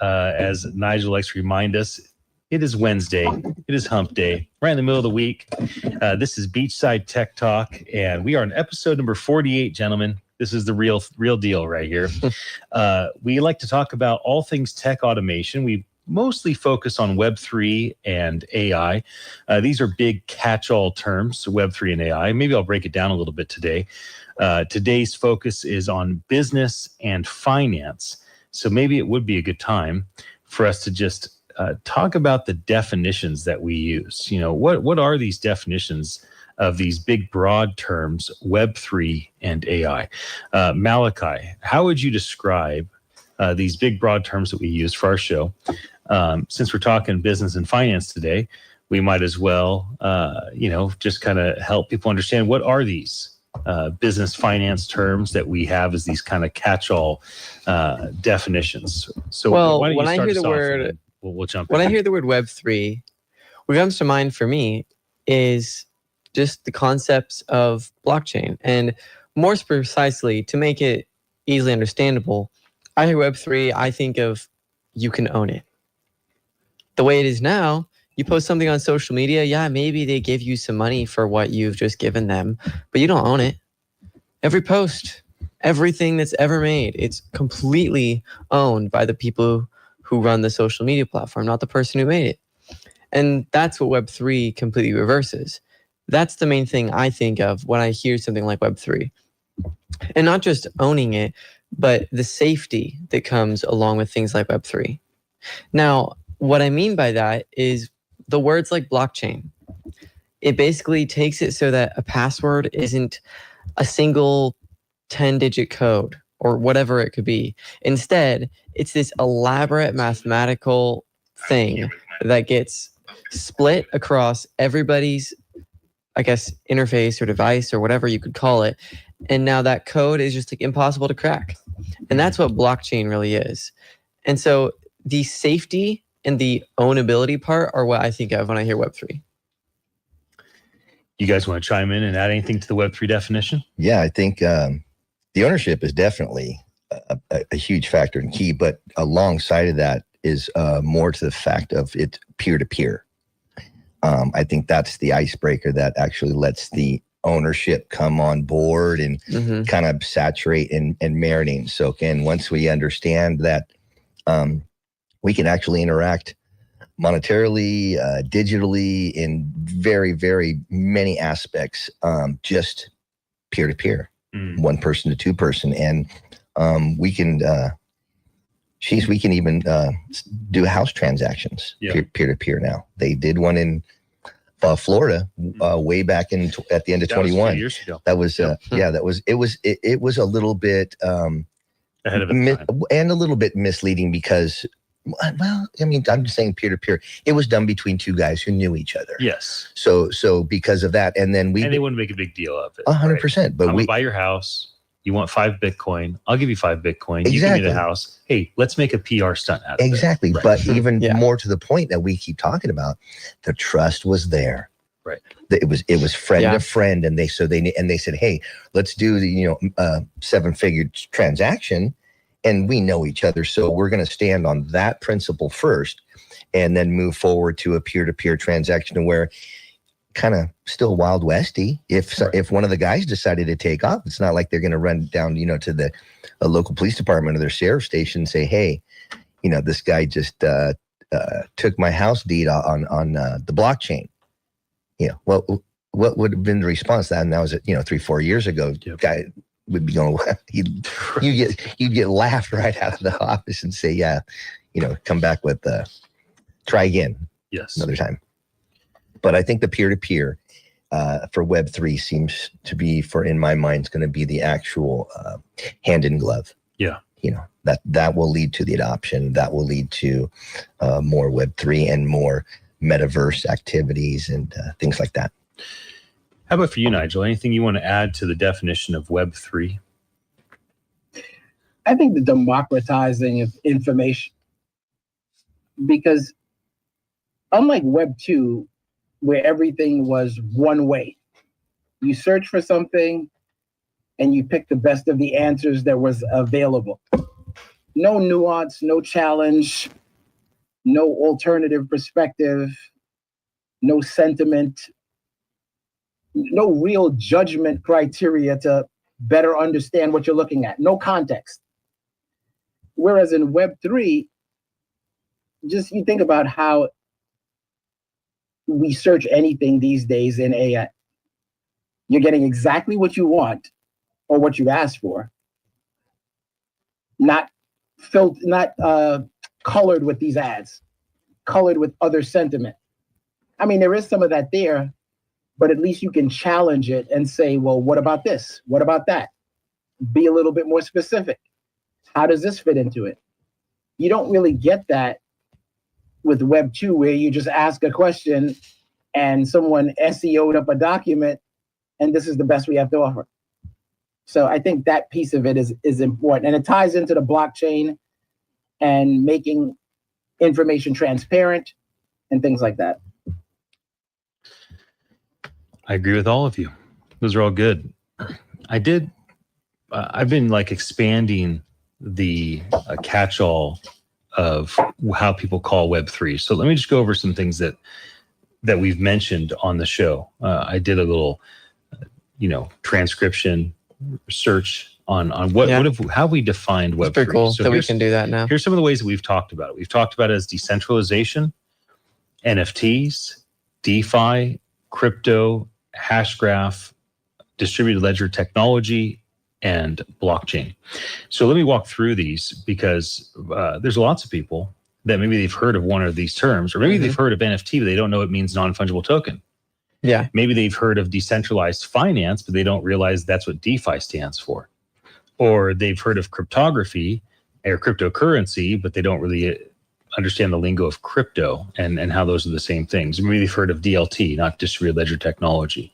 As Nigel likes to remind us, it is Wednesday. It is hump day, right in the middle of the week. This is Beachside Tech Talk, and we are on episode number 48, gentlemen. This is the real deal right here. We like to talk about all things tech automation. We mostly focus on Web3 and AI. These are big catch-all terms, Web3 and AI. Maybe I'll break it down a little bit today. Today's focus is on business and finance. So maybe it would be a good time for us to just talk about the definitions that we use. You know, what are these definitions of these big broad terms, Web3 and AI? Malachi, how would you describe these big broad terms that we use for our show? Since we're talking business and finance today, we might as well, just kind of help people understand what are these business finance terms that we have as these kind of catch-all definitions. So why don't you start us off? We'll jump in. When I hear the word Web3, what comes to mind for me is just the concepts of blockchain. And more precisely, to make it easily understandable, I hear Web3, I think of you can own it. The way it is now, you post something on social media, yeah, maybe they give you some money for what you've just given them, but you don't own it. Every post, everything that's ever made, it's completely owned by the people who run the social media platform, not the person who made it. And that's what Web3 completely reverses. That's the main thing I think of when I hear something like Web3. And not just owning it, but the safety that comes along with things like Web3. Now, what I mean by that is the words like blockchain. It basically takes it so that a password isn't a single 10-digit code or whatever it could be. Instead, it's this elaborate mathematical thing that gets split across everybody's, I guess, interface or device or whatever you could call it. And now that code is just like impossible to crack. And that's what blockchain really is. And so the safety and the ownability part are what I think of when I hear Web3. You guys want to chime in and add anything to the Web3 definition? Yeah, I think the ownership is definitely a huge factor and key, but alongside of that is more to the fact of it peer-to-peer. I think that's the icebreaker that actually lets the ownership come on board and kind of saturate and marinate and soak in. Once we understand that we can actually interact monetarily, digitally, in very, very many aspects, just peer-to-peer, one person to two person. And we can, we can even do house transactions peer-to-peer now. They did one in Florida way back at the end of 21. Years ago. That was, it was a little bit ahead of its time. And a little bit misleading because, well, I mean, I'm just saying peer-to-peer. It was done between two guys who knew each other. Yes. So because of that, and then they wouldn't make a big deal of it. 100%. Right? But we buy your house. You want 5 Bitcoin? I'll give you 5 Bitcoin. You give me the house. Hey, let's make a PR stunt out of it. Exactly. Right. But even more to the point that we keep talking about, the trust was there. Right. It was friend to friend, and they said, hey, let's do the 7-figure transaction. And we know each other, so we're going to stand on that principle first and then move forward to a peer-to-peer transaction where kind of still Wild Westy. If one of the guys decided to take off, it's not like they're going to run down, to a local police department or their sheriff station and say, hey, this guy just took my house deed on the blockchain. What would have been the response to that? And that was 3-4 years ago. Guy would be going, you'd get laughed right out of the office and say, come back with, try again. Yes. Another time. But I think the peer-to-peer for Web3 seems to be, in my mind, is going to be the actual hand in glove. Yeah. That will lead to the adoption. That will lead to more Web3 and more metaverse activities and things like that. How about for you, Nigel? Anything you want to add to the definition of Web3? I think the democratizing of information, because unlike Web 2, where everything was one way, you search for something and you pick the best of the answers that was available. no nuance, no challenge, no alternative perspective, no sentiment, no real judgment criteria to better understand what you're looking at, no context. Whereas in Web3, just you think about how we search anything these days in AI. You're getting exactly what you want or what you asked for, not colored with these ads, colored with other sentiment. I mean, there is some of that there, but at least you can challenge it and say, well, what about this? What about that? Be a little bit more specific. How does this fit into it? You don't really get that with Web 2, where you just ask a question and someone SEO'd up a document and this is the best we have to offer. So I think that piece of it is important. And it ties into the blockchain and making information transparent and things like that. I agree with all of you. Those are all good. I've been like expanding the catch-all of how people call Web3. So let me just go over some things that we've mentioned on the show. I did a little, transcription search on how we defined Web3. It's pretty cool that we can do that now. Here's some of the ways that we've talked about it. We've talked about it as decentralization, NFTs, DeFi, crypto, Hashgraph, distributed ledger technology, and blockchain. So let me walk through these because there's lots of people that maybe they've heard of one of these terms, or maybe they've heard of NFT, but they don't know it means non-fungible token. Yeah. Maybe they've heard of decentralized finance, but they don't realize that's what DeFi stands for. Or they've heard of cryptography or cryptocurrency, but they don't really understand the lingo of crypto and how those are the same things. Maybe they've heard of DLT, not distributed ledger technology.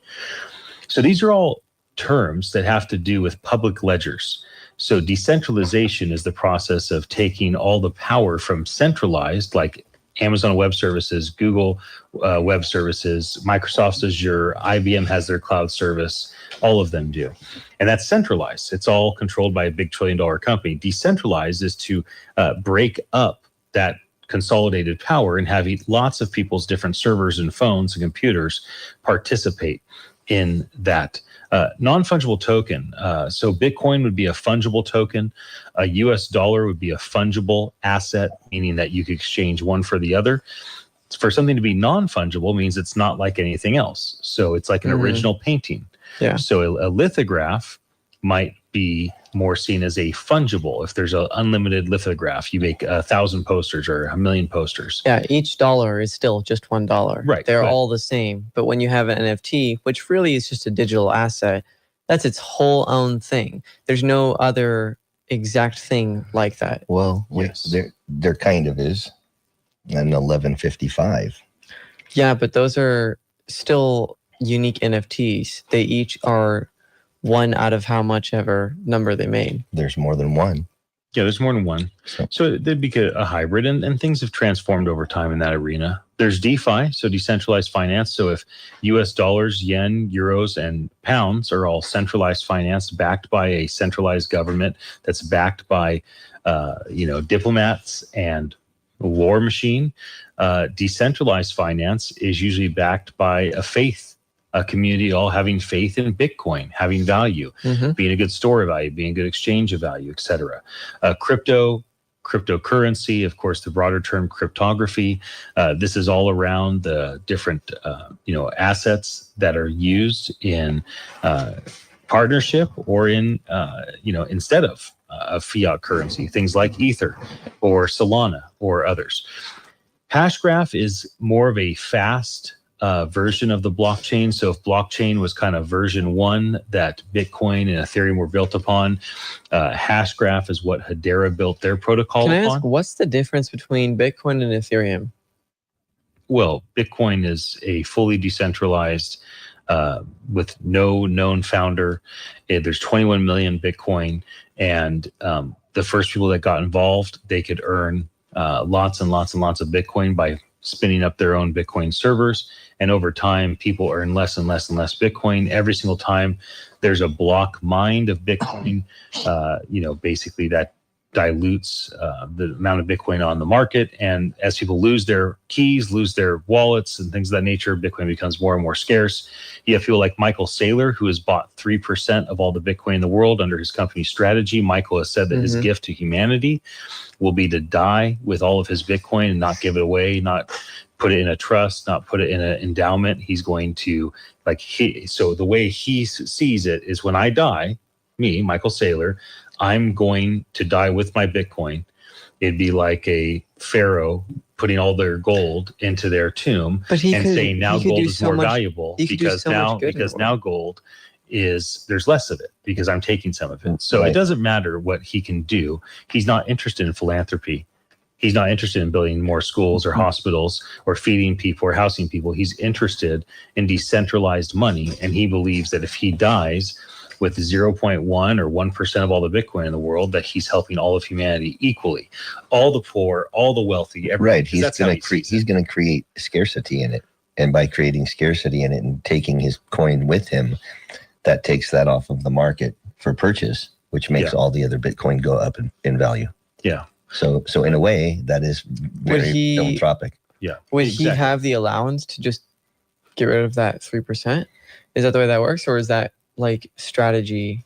So these are all terms that have to do with public ledgers. So decentralization is the process of taking all the power from centralized, like Amazon Web Services, Google Web Services, Microsoft's Azure, IBM has their cloud service, all of them do. And that's centralized. It's all controlled by a big $1 trillion company. Decentralized is to break up that consolidated power and have lots of people's different servers and phones and computers participate in that. Non-fungible token. So Bitcoin would be a fungible token. A US dollar would be a fungible asset, meaning that you could exchange one for the other. For something to be non-fungible means it's not like anything else. So it's like an original painting. Yeah. So a lithograph might be more seen as a fungible. If there's an unlimited lithograph, you make 1,000 posters or 1,000,000 posters. Yeah, each dollar is still just $1. Right. They're all the same. But when you have an NFT, which really is just a digital asset, that's its whole own thing. There's no other exact thing like that. Well, Yes. there kind of is an 1155. Yeah, but those are still unique NFTs. They each are one out of how much ever number they made. There's more than one. Yeah, there's more than one. So there'd be a hybrid, and things have transformed over time in that arena. There's DeFi, so decentralized finance. So if US dollars, yen, euros, and pounds are all centralized finance backed by a centralized government that's backed by, diplomats and a war machine, decentralized finance is usually backed by a community all having faith in Bitcoin, having value, being a good store of value, being a good exchange of value, et cetera. Cryptocurrency, of course, the broader term cryptography. This is all around the different, assets that are used in partnership or in, instead of fiat currency, things like Ether or Solana or others. Hashgraph is more of a fast version of the blockchain. So if blockchain was kind of version 1 that Bitcoin and Ethereum were built upon, Hashgraph is what Hedera built their protocol upon. Can I ask, what's the difference between Bitcoin and Ethereum? Well, Bitcoin is a fully decentralized with no known founder. There's 21 million Bitcoin, and the first people that got involved, they could earn lots and lots and lots of Bitcoin by spinning up their own Bitcoin servers. And over time, people earn less and less and less Bitcoin. Every single time there's a block mined of Bitcoin, basically that dilutes the amount of Bitcoin on the market. And as people lose their keys, lose their wallets and things of that nature, Bitcoin becomes more and more scarce. You have people like Michael Saylor, who has bought 3% of all the Bitcoin in the world under his company strategy. Michael has said that his gift to humanity will be to die with all of his Bitcoin and not give it away, not put it in a trust, not put it in an endowment. He's going to so the way he sees it is, when I die, me, Michael Saylor, I'm going to die with my Bitcoin. It'd be like a pharaoh putting all their gold into their tomb and saying now gold is more valuable because now gold there's less of it because I'm taking some of it. So it doesn't matter what he can do. He's not interested in philanthropy. He's not interested in building more schools or hospitals or feeding people or housing people. He's interested in decentralized money. And he believes that if he dies with 0.1 or 1% of all the Bitcoin in the world, that he's helping all of humanity equally. All the poor, all the wealthy, everyone. Right. He's going to create scarcity in it. And by creating scarcity in it and taking his coin with him, that takes that off of the market for purchase, which makes all the other Bitcoin go up in value. Yeah. So in a way, that is very philanthropic. Yeah. Would he have the allowance to just get rid of that 3%? Is that the way that works? Or is that like strategy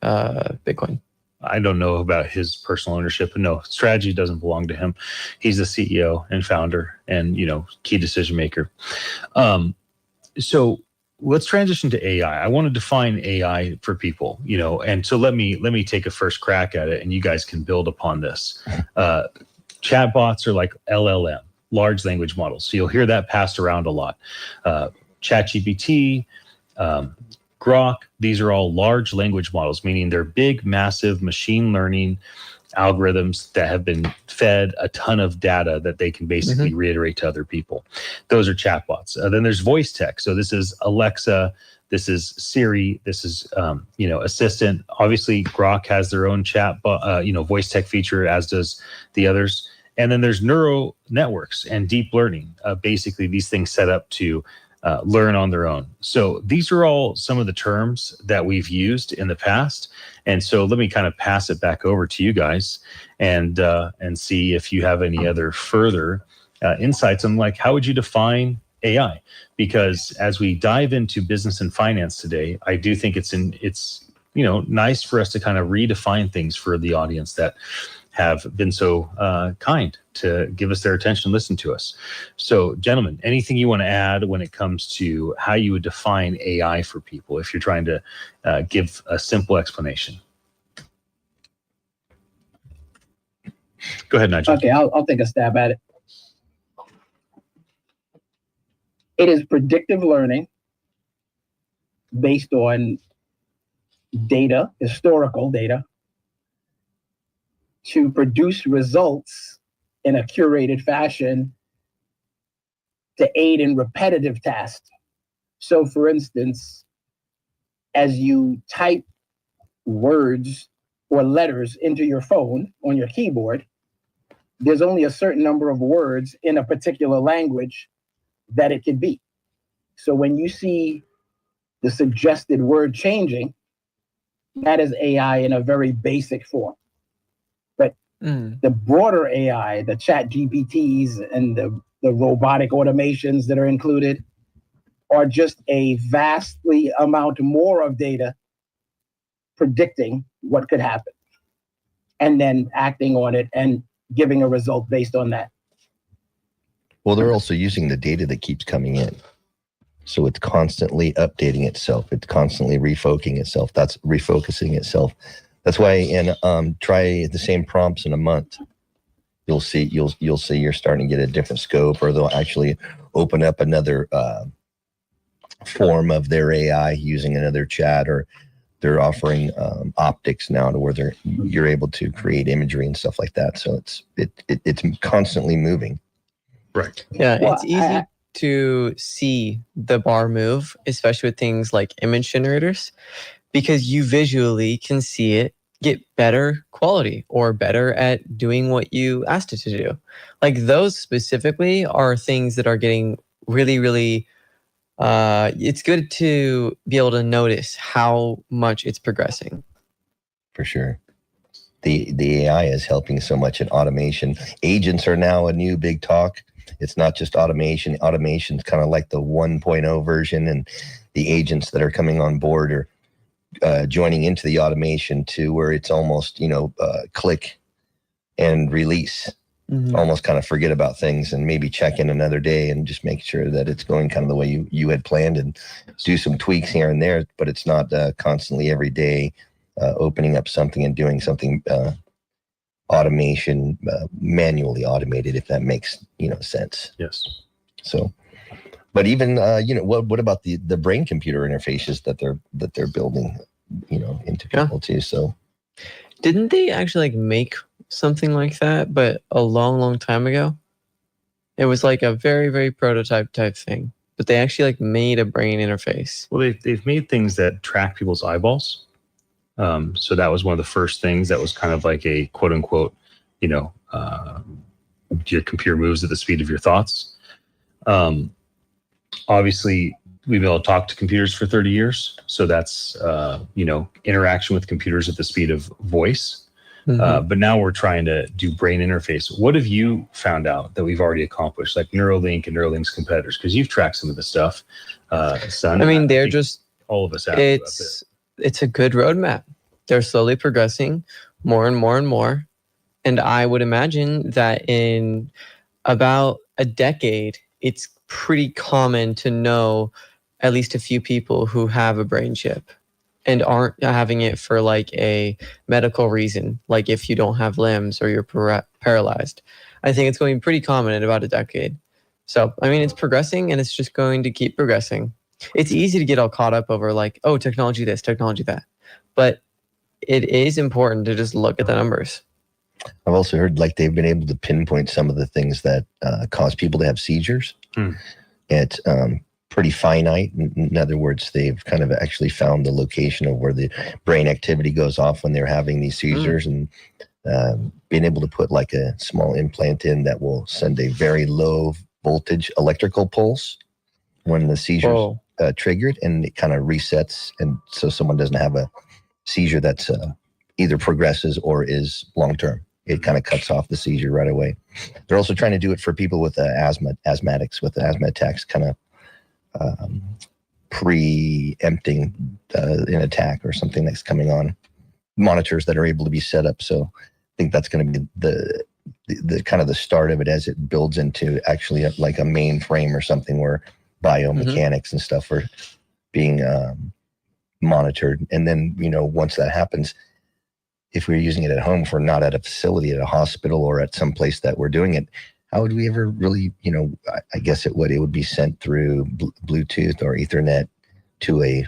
Bitcoin? I don't know about his personal ownership, but no, strategy doesn't belong to him. He's the CEO and founder and, key decision maker. So let's transition to AI. I want to define AI for people, and so let me take a first crack at it, and you guys can build upon this. Chatbots are like LLM, large language models. So you'll hear that passed around a lot. ChatGPT, Grok, these are all large language models, meaning they're big, massive machine learning algorithms that have been fed a ton of data that they can basically reiterate to other people. Those are chatbots. Then there's voice tech. So this is Alexa, this is Siri, this is Assistant. Obviously, Grok has their own voice tech feature, as does the others. And then there's neural networks and deep learning. Basically, these things set up to learn on their own. So these are all some of the terms that we've used in the past. And so let me kind of pass it back over to you guys and see if you have any other further insights on how would you define AI? Because as we dive into business and finance today, I do think it's nice for us to kind of redefine things for the audience that have been so kind to give us their attention and listen to us. So, gentlemen, anything you want to add when it comes to how you would define AI for people if you're trying to give a simple explanation? Go ahead, Nigel. Okay, I'll take a stab at it. It is predictive learning based on data, historical data, to produce results in a curated fashion to aid in repetitive tasks. So, for instance, as you type words or letters into your phone on your keyboard, there's only a certain number of words in a particular language that it can be. So when you see the suggested word changing, that is AI in a very basic form. But the broader AI, the chat GPTs and the robotic automations that are included, are just a vastly amount more of data predicting what could happen and then acting on it and giving a result based on that. Well, they're also using the data that keeps coming in. So it's constantly updating itself. It's constantly refocusing itself. That's refocusing itself. That's why in try the same prompts in a month, you'll see you're starting to get a different scope, or they'll actually open up another form of their AI using another chat, or they're offering optics now to where you're able to create imagery and stuff like that. So it's constantly moving. Right. Yeah, it's easy to see the bar move, especially with things like image generators, because you visually can see it get better quality or better at doing what you asked it to do. Like those specifically are things that are getting really, really, it's good to be able to notice how much it's progressing. For sure. the AI is helping so much in automation. Agents are now a new big talk. It's not just automation. Automation's kind of like the 1.0 version, and the agents that are coming on board are joining into the automation to where it's almost, click and release. Almost kind of forget about things and maybe check in another day and just make sure that it's going kind of the way you had planned, and do some tweaks here and there, but it's not constantly every day opening up something and doing something automation, manually automated, if that makes sense. Yes. So, but even what about the brain computer interfaces that they're building into people too? So didn't they actually make something like that, but a long time ago? It was like a very, very prototype type thing, but they actually made a brain interface. Well, they've made things that track people's eyeballs. So that was one of the first things that was kind of like a quote unquote, your computer moves at the speed of your thoughts. Obviously, we've been able to talk to computers for 30 years. So that's, interaction with computers at the speed of voice. But now we're trying to do brain interface. What have you found out that we've already accomplished, like Neuralink and Neuralink's competitors? Because you've tracked some of the stuff, son. I mean, they're just, all of us have. It's a good roadmap. They're slowly progressing more and more and more. And I would imagine that in about a decade, it's pretty common to know at least a few people who have a brain chip and aren't having it for a medical reason, like if you don't have limbs or you're paralyzed. I think it's going to be pretty common in about a decade. So, I mean, it's progressing, and it's just going to keep progressing. It's easy to get all caught up over technology this, technology that. But it is important to just look at the numbers. I've also heard they've been able to pinpoint some of the things that cause people to have seizures. It's pretty finite. In other words, they've kind of actually found the location of where the brain activity goes off when they're having these seizures, and being able to put a small implant in that will send a very low voltage electrical pulse when the seizure's triggered, and it kind of resets, and so someone doesn't have a seizure that's either progresses or is long-term. It kind of cuts off the seizure right away. They're also trying to do it for people with asthmatics, with the asthma attacks, kind of preempting an attack or something that's coming on. Monitors that are able to be set up. So I think that's going to be the kind of the start of it as it builds into actually a mainframe or something where biomechanics and stuff are being monitored. And then, once that happens, if we're using it at home, if we're not at a facility, at a hospital or at some place that we're doing it, how would we ever really, I guess it would be sent through Bluetooth or Ethernet to a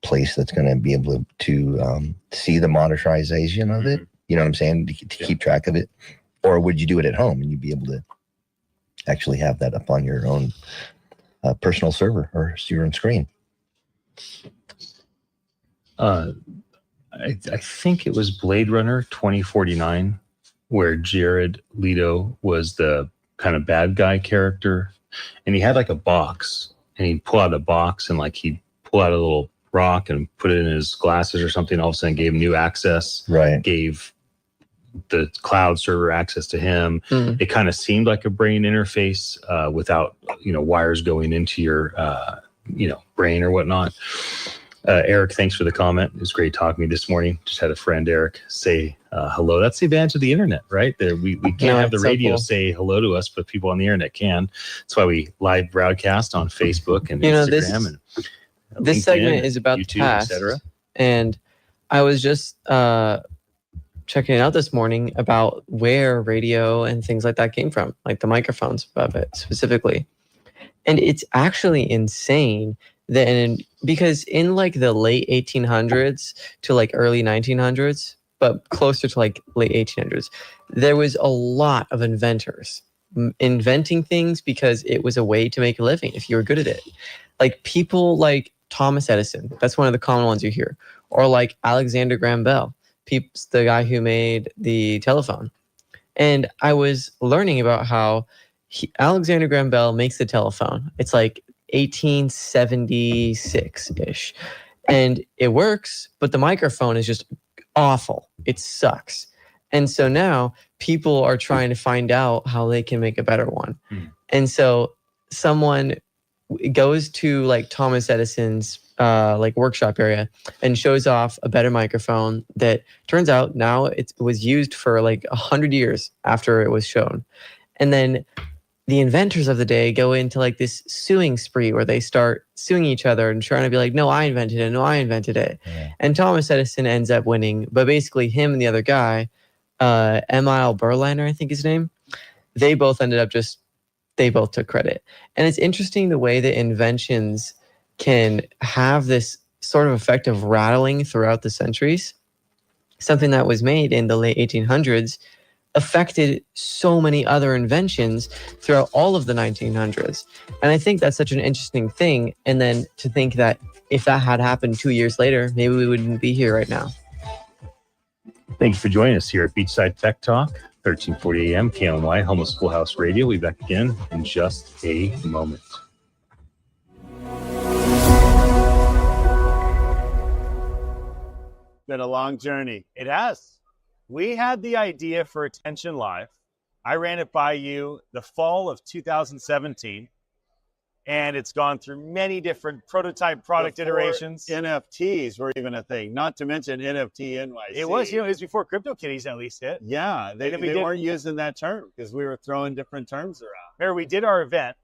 place that's going to be able to see the monitorization of it. You know what I'm saying? To keep track of it. Or would you do it at home and you'd be able to actually have that up on your own personal server or your own screen? I think it was Blade Runner 2049 where Jared Leto was the kind of bad guy character, and he had a box, and he'd pull out a box and he'd pull out a little rock and put it in his glasses or something. All of a sudden gave him new access, gave the cloud server access to him. It kind of seemed like a brain interface without wires going into your brain or whatnot. Eric, thanks for the comment. It was great talking to me this morning. Just had a friend, Eric, say hello. That's the advantage of the internet, right? We can't have the radio say hello to us, but people on the internet can. That's why we live broadcast on Facebook and Instagram. This segment is about YouTube, the past, etc. And I was just checking it out this morning about where radio and things like that came from, like the microphones of it specifically. And it's actually insane that because in the late 1800s to early 1900s, but closer to late 1800s, there was a lot of inventors inventing things because it was a way to make a living if you were good at it. People like Thomas Edison, that's one of the common ones you hear, or Alexander Graham Bell, the guy who made the telephone. And I was learning about how Alexander Graham Bell makes the telephone. It's 1876-ish. And it works, but the microphone is just awful. It sucks. And so now people are trying to find out how they can make a better one. And so someone goes to like Thomas Edison's like workshop area and shows off a better microphone that turns out now it was used for like 100 years after it was shown. And then the inventors of the day go into like this suing spree where they start suing each other and trying to be like, no, I invented it. No, I invented it. Yeah. And Thomas Edison ends up winning. But basically him and the other guy, Emile Berliner, I think his name, they both ended up they both took credit. And it's interesting the way that inventions can have this sort of effect of rattling throughout the centuries. Something that was made in the late 1800s affected so many other inventions throughout all of the 1900s. And I think that's such an interesting thing. And then to think that if that had happened 2 years later, maybe we wouldn't be here right now. Thank you for joining us here at Beachside Tech Talk, 1340 AM, KOMY, home of Schoolhouse Radio. We'll be back again in just a moment. Been a long journey. It has. We had the idea for Attention Live. I ran it by you the fall of 2017, and it's gone through many different prototype product iterations. NFTs were even a thing, not to mention NFT NYC. It was, it was before CryptoKitties at least hit. Yeah, they weren't using that term because we were throwing different terms around. Remember, we did our event,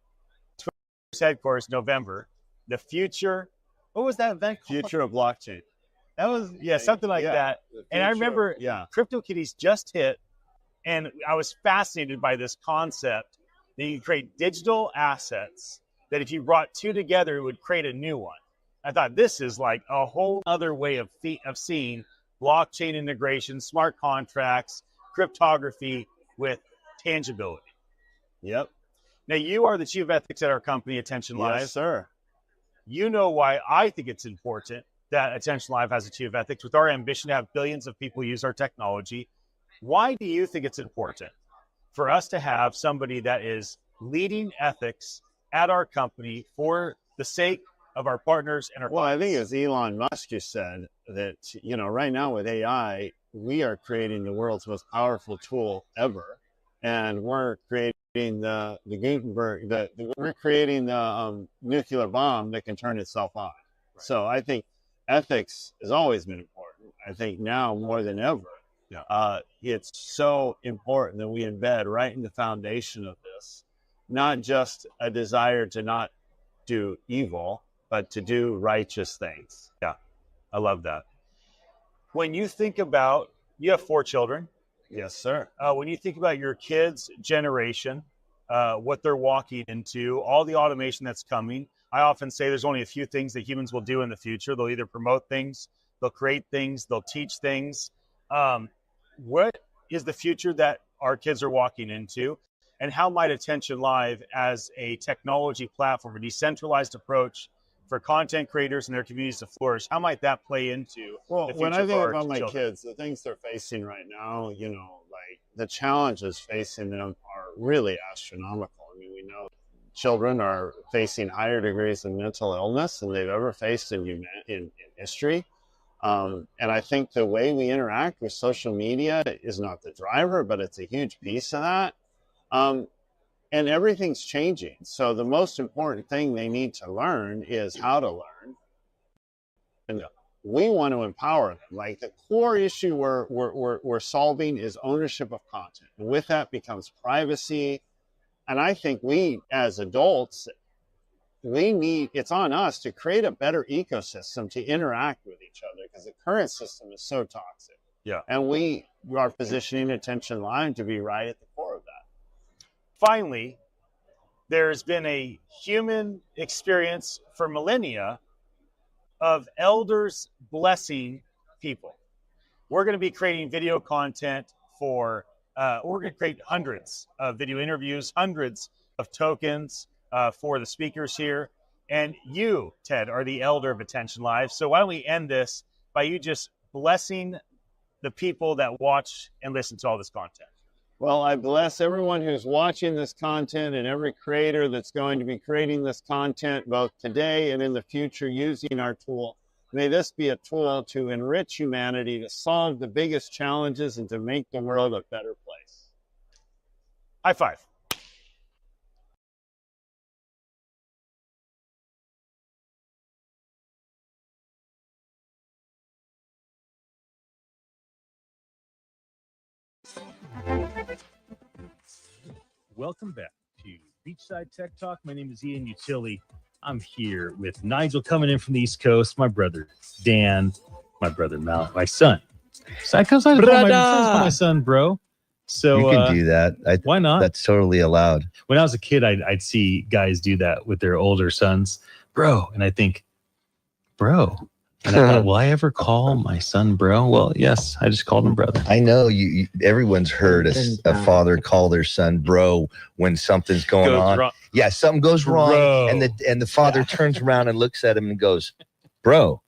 Twitter's headquarters, November. The future, what was that event called? Future of blockchain. That was, something like that. And I remember CryptoKitties just hit, and I was fascinated by this concept that you create digital assets that if you brought two together, it would create a new one. I thought this is like a whole other way of seeing blockchain integration, smart contracts, cryptography with tangibility. Yep. Now, you are the chief of ethics at our company, Attention Live. Yes, sir. You know why I think it's important that Attention Live has a chief of ethics with our ambition to have billions of people use our technology. Why do you think it's important for us to have somebody that is leading ethics at our company for the sake of our partners and our clients? I think as Elon Musk just said that, right now with AI, we are creating the world's most powerful tool ever. And we're creating the Gutenberg, we're creating the nuclear bomb that can turn itself on. Right. So I think ethics has always been important. I think now more than ever, it's so important that we embed right in the foundation of this, not just a desire to not do evil, but to do righteous things. Yeah, I love that. When you think about, you have 4 children. Yes, sir. When you think about your kids' generation, what they're walking into, all the automation that's coming, I often say there's only a few things that humans will do in the future. They'll either promote things, they'll create things, they'll teach things. What is the future that our kids are walking into? And how might Attention Live as a technology platform, a decentralized approach for content creators and their communities to flourish, how might that play into the future when I think for about my children? kids, the things they're facing right now, like the challenges facing them are really astronomical. I mean, we know children are facing higher degrees of mental illness than they've ever faced in history. And I think the way we interact with social media is not the driver, but it's a huge piece of that. And everything's changing. So the most important thing they need to learn is how to learn. And we want to empower them. Like the core issue we're solving is ownership of content. And with that becomes privacy. And I think we as adults, it's on us to create a better ecosystem to interact with each other because the current system is so toxic. Yeah. And we are positioning Attention Live to be right at the core of that. Finally, there's been a human experience for millennia of elders blessing people. We're going to be creating video content we're going to create hundreds of video interviews, hundreds of tokens for the speakers here. And you, Ted, are the elder of Attention Live. So why don't we end this by you just blessing the people that watch and listen to all this content? Well, I bless everyone who's watching this content and every creator that's going to be creating this content both today and in the future using our tool. May this be a tool to enrich humanity, to solve the biggest challenges, and to make the world a better place. High five. Welcome back to Beachside Tech Talk. My name is Ian Utile. I'm here with Nigel coming in from the East Coast, my brother Dan, my brother Malik, my son. So I call my son, bro. So You can do that. why not? That's totally allowed. When I was a kid, I'd see guys do that with their older sons, bro. And I think, bro. And I thought, will I ever call my son bro? Well, yes, I just called him brother. I know everyone's heard a father call their son bro when something's going on. Wrong. Yeah, something goes wrong, Bro. and the father turns around and looks at him and goes, bro.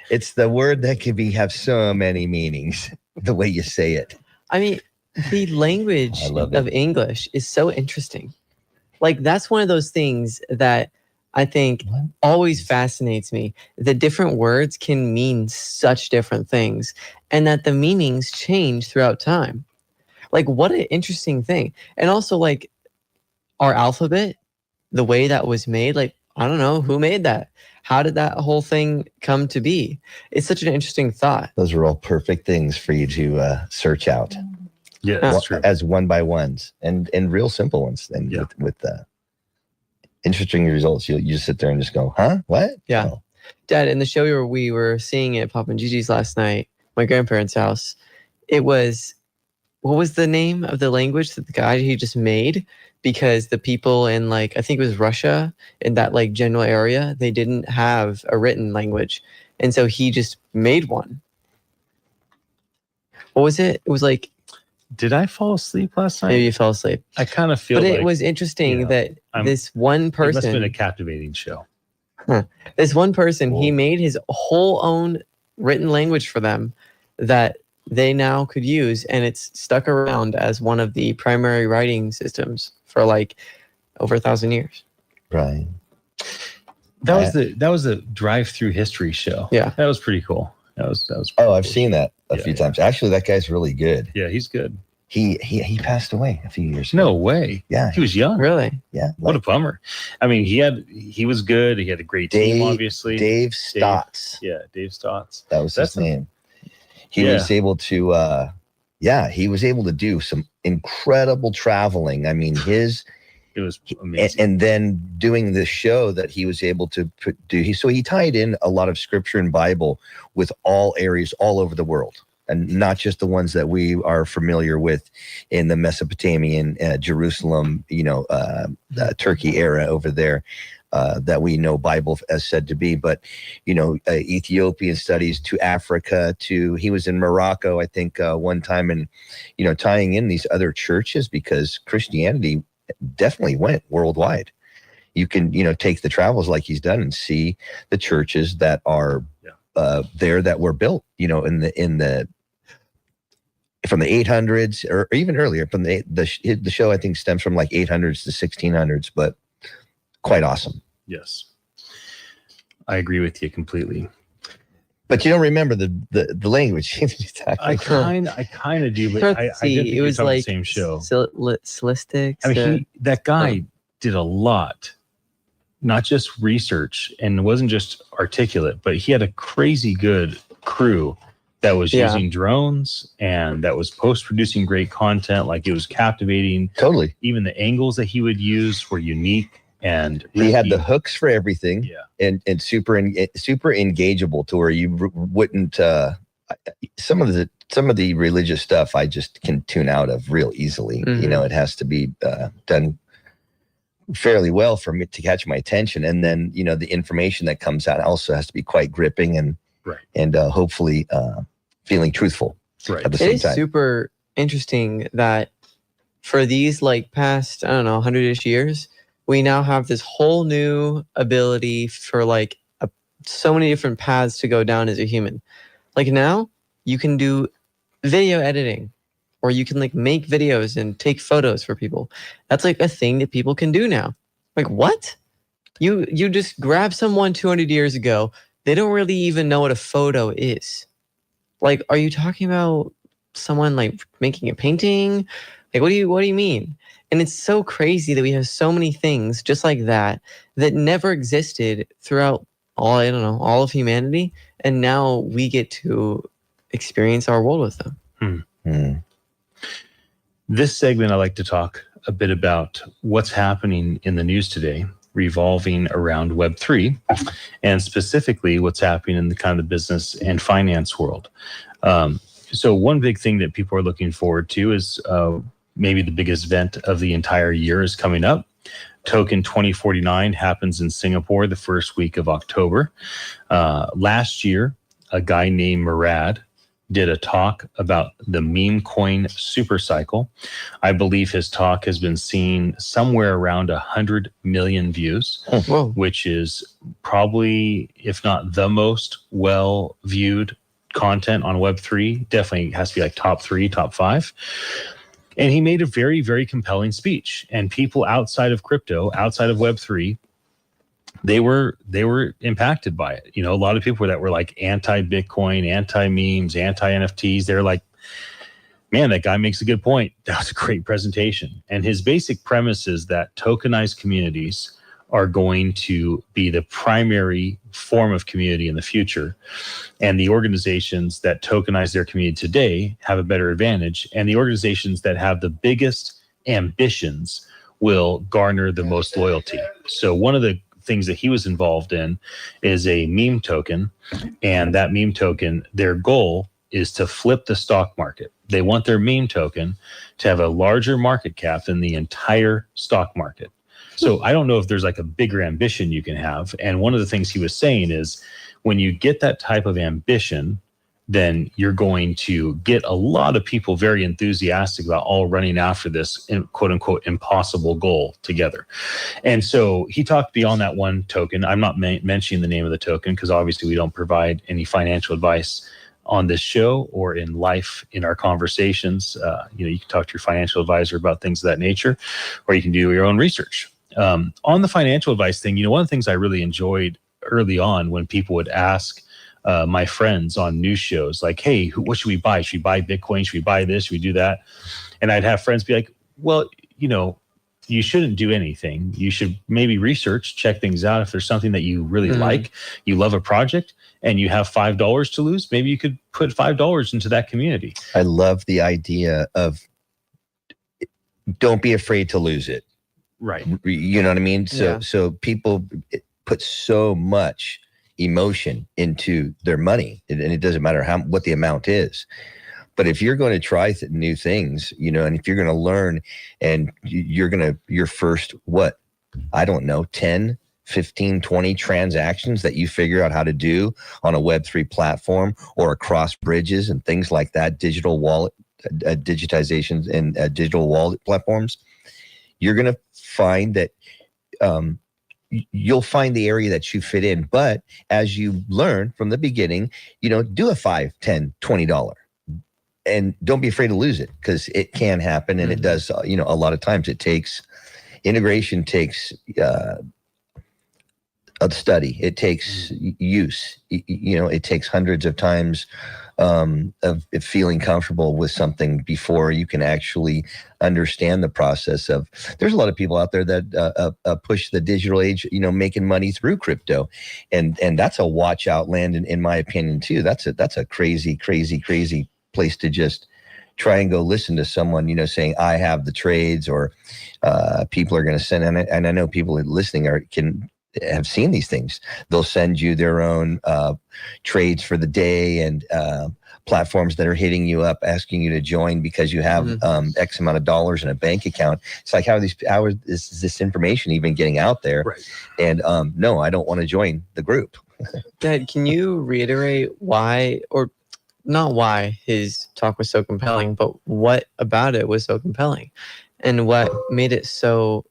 It's the word that can have so many meanings, the way you say it. I mean, the language of English is so interesting. Like, that's one of those things that I think always fascinates me. The different words can mean such different things, and that the meanings change throughout time. Like, what an interesting thing. And also, like, our alphabet, the way that was made, like, I don't know who made that. How did that whole thing come to be? It's such an interesting thought. Those are all perfect things for you to search out. Yeah, that's true. As one by ones and real simple ones. And with interesting results, you just sit there and just go, huh? What? Yeah. Oh. Dad, in the show we were seeing at Papa and Gigi's last night, my grandparents' house, it was, what was the name of the language that the guy he just made? Because the people in, like, I think it was Russia, in that, like, general area, they didn't have a written language. And so he just made one. What was it? It was like... Did I fall asleep last night? Maybe you fell asleep. I kind of feel But like it was interesting that this one person... It must have been a captivating show. This one person, he made his whole own written language for them that they now could use, and it's stuck around as one of the primary writing systems for like over 1,000 years. Right. That was a drive-through history show. Yeah, that was pretty cool. That was. Oh, I've seen that a few times. Actually, that guy's really good. Yeah, he's good. He passed away a few years ago. No way. Yeah, he was young. Really? Yeah. What a bummer. I mean, he was good. He had a great team, obviously. Dave Stotts. Yeah, Dave Stotts. That was his name. He was able to. He was able to do some incredible traveling. I mean, it was amazing. And then doing this show that he was able to do. So he tied in a lot of scripture and Bible with all areas all over the world, and not just the ones that we are familiar with in the Mesopotamian, Jerusalem, Turkey era over there, that we know Bible as said to be, but, Ethiopian studies to Africa he was in Morocco, I think, one time, and, tying in these other churches, because Christianity definitely went worldwide. You can, take the travels like he's done and see the churches that are there that were built, from the 800s or even earlier. From the show, I think, stems from like 800s to 1600s, but quite awesome. Yes, I agree with you completely. But you don't remember the language. I kind of do, but I didn't think it was like the same show. Silistics. I mean, that guy did a lot, not just research, and it wasn't just articulate, but he had a crazy good crew that was using drones and that was post-producing great content. Like, it was captivating. Totally. Even the angles that he would use were unique, and he had the hooks for everything. Yeah. And super engageable to where you wouldn't. Some of the religious stuff I just can tune out of real easily. Mm-hmm. It has to be done fairly well for me to catch my attention, and then the information that comes out also has to be quite gripping and hopefully feeling truthful at the same time. It is super interesting that for these past 100-ish years, we now have this whole new ability for so many different paths to go down as a human. Like, now you can do video editing, or you can make videos and take photos for people. That's a thing that people can do now. Like, what? You just grab someone 200 years ago. They don't really even know what a photo is. Like, are you talking about someone like making a painting? Like, what do you mean? And it's so crazy that we have so many things just like that that never existed throughout all of humanity, and now we get to experience our world with them. This segment, I like to talk a bit about what's happening in the news today, revolving around Web3, and specifically what's happening in the kind of business and finance world. So one big thing that people are looking forward to is maybe the biggest event of the entire year is coming up. Token 2049 happens in Singapore the first week of October. Last year, a guy named Murad did a talk about the meme coin super cycle. I believe his talk has been seen somewhere around 100 million views, which is probably, if not the most well viewed content on Web3. Definitely has to be like top 3, top 5. And he made a very, very compelling speech. And people outside of crypto, outside of Web3, they were impacted by it. You know, a lot of people that were like anti-Bitcoin, anti-memes, anti-NFTs, they're like, man, that guy makes a good point. That was a great presentation. And his basic premise is that tokenized communities are going to be the primary form of community in the future. And the organizations that tokenize their community today have a better advantage. And the organizations that have the biggest ambitions will garner the most loyalty. So one of the things that he was involved in is a meme token, and that meme token, their goal is to flip the stock market. They want their meme token to have a larger market cap than the entire stock market. So I don't know if there's like a bigger ambition you can have. And one of the things he was saying is when you get that type of ambition, then you're going to get a lot of people very enthusiastic about all running after this quote unquote impossible goal together. And so he talked beyond that one token. I'm not mentioning the name of the token because obviously we don't provide any financial advice on this show or in life in our conversations. You can talk to your financial advisor about things of that nature, or you can do your own research. On the financial advice thing, one of the things I really enjoyed early on when people would ask my friends on news shows, like, hey, what should we buy? Should we buy Bitcoin? Should we buy this? Should we do that? And I'd have friends be like, well, you shouldn't do anything. You should maybe research, check things out. If there's something that you really like, you love a project, and you have $5 to lose, maybe you could put $5 into that community. I love the idea of don't be afraid to lose it. Right. You know what I mean? So people put so much emotion into their money, and it doesn't matter what the amount is. But if you're going to try new things, and if you're going to learn, and your first, I don't know, 10, 15, 20 transactions that you figure out how to do on a Web3 platform or across bridges and things like that, digital wallet, digitizations and digital wallet platforms, you're going to find that you'll find the area that you fit in. But as you learn from the beginning, do a $5, $10, $20. And don't be afraid to lose it, because it can happen, and it does. A lot of times it takes integration, takes a study, it takes use. It takes hundreds of times of feeling comfortable with something before you can actually understand the process of. There's a lot of people out there that push the digital age, making money through crypto, and that's a watch out land in my opinion too. That's a crazy place to just try and go listen to someone, saying I have the trades, or people are going to send in it. And I know people listening have seen these things. They'll send you their own trades for the day, and platforms that are hitting you up, asking you to join because you have X amount of dollars in a bank account. It's like, how is this information even getting out there? Right. And no, I don't want to join the group. Dad, can you reiterate why, or not why his talk was so compelling, but what about it was so compelling, and what made it so,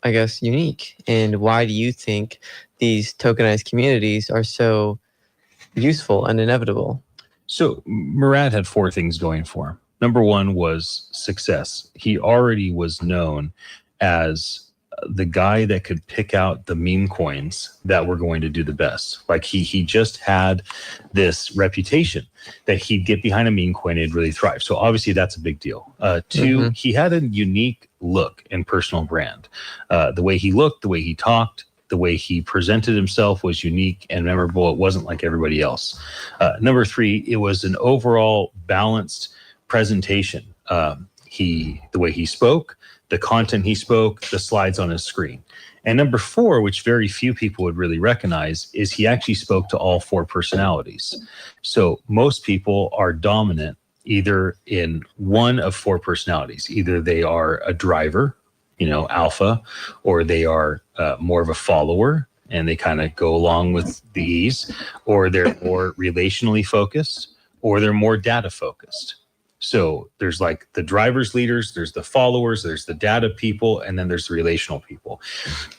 I guess, unique? And why do you think these tokenized communities are so useful and inevitable? So Murad had 4 things going for him. Number one was success. He already was known as the guy that could pick out the meme coins that were going to do the best. Like he just had this reputation that he'd get behind a meme coin and it'd really thrive. So obviously that's a big deal. Two, he had a unique look and personal brand. The way he looked, the way he talked, the way he presented himself was unique and memorable. It wasn't like everybody else. Number three, it was an overall balanced presentation. The way he spoke, the content he spoke, the slides on his screen. And number four, which very few people would really recognize, is he actually spoke to all four personalities. So most people are dominant either in one of four personalities. Either they are a driver, alpha, or they are more of a follower and they kind of go along with the ease, or they're more relationally focused, or they're more data focused. So there's like the drivers, leaders, there's the followers, there's the data people, and then there's the relational people.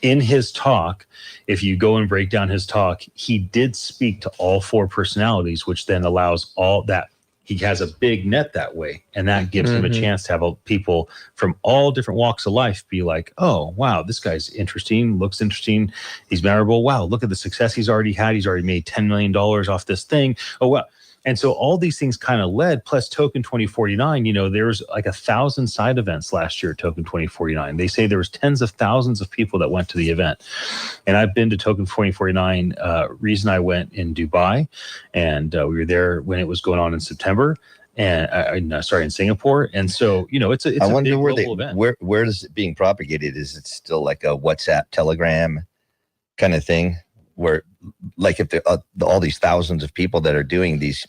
In his talk, if you go and break down his talk, he did speak to all four personalities, which then allows all that. He has a big net that way, and that gives him a chance to have people from all different walks of life be like, oh, wow, this guy's interesting, looks interesting, he's memorable. Wow, look at the success he's already had. He's already made $10 million off this thing. Oh, wow. And so all these things kind of led, plus Token 2049, there was like 1,000 side events last year at Token 2049. They say there was tens of thousands of people that went to the event. And I've been to Token 2049. Reason I went in Dubai, and we were there when it was going on in September, and in Singapore. And so, it's a big global event. Where is it being propagated? Is it still like a WhatsApp, Telegram kind of thing? Where, like, if all these thousands of people that are doing these,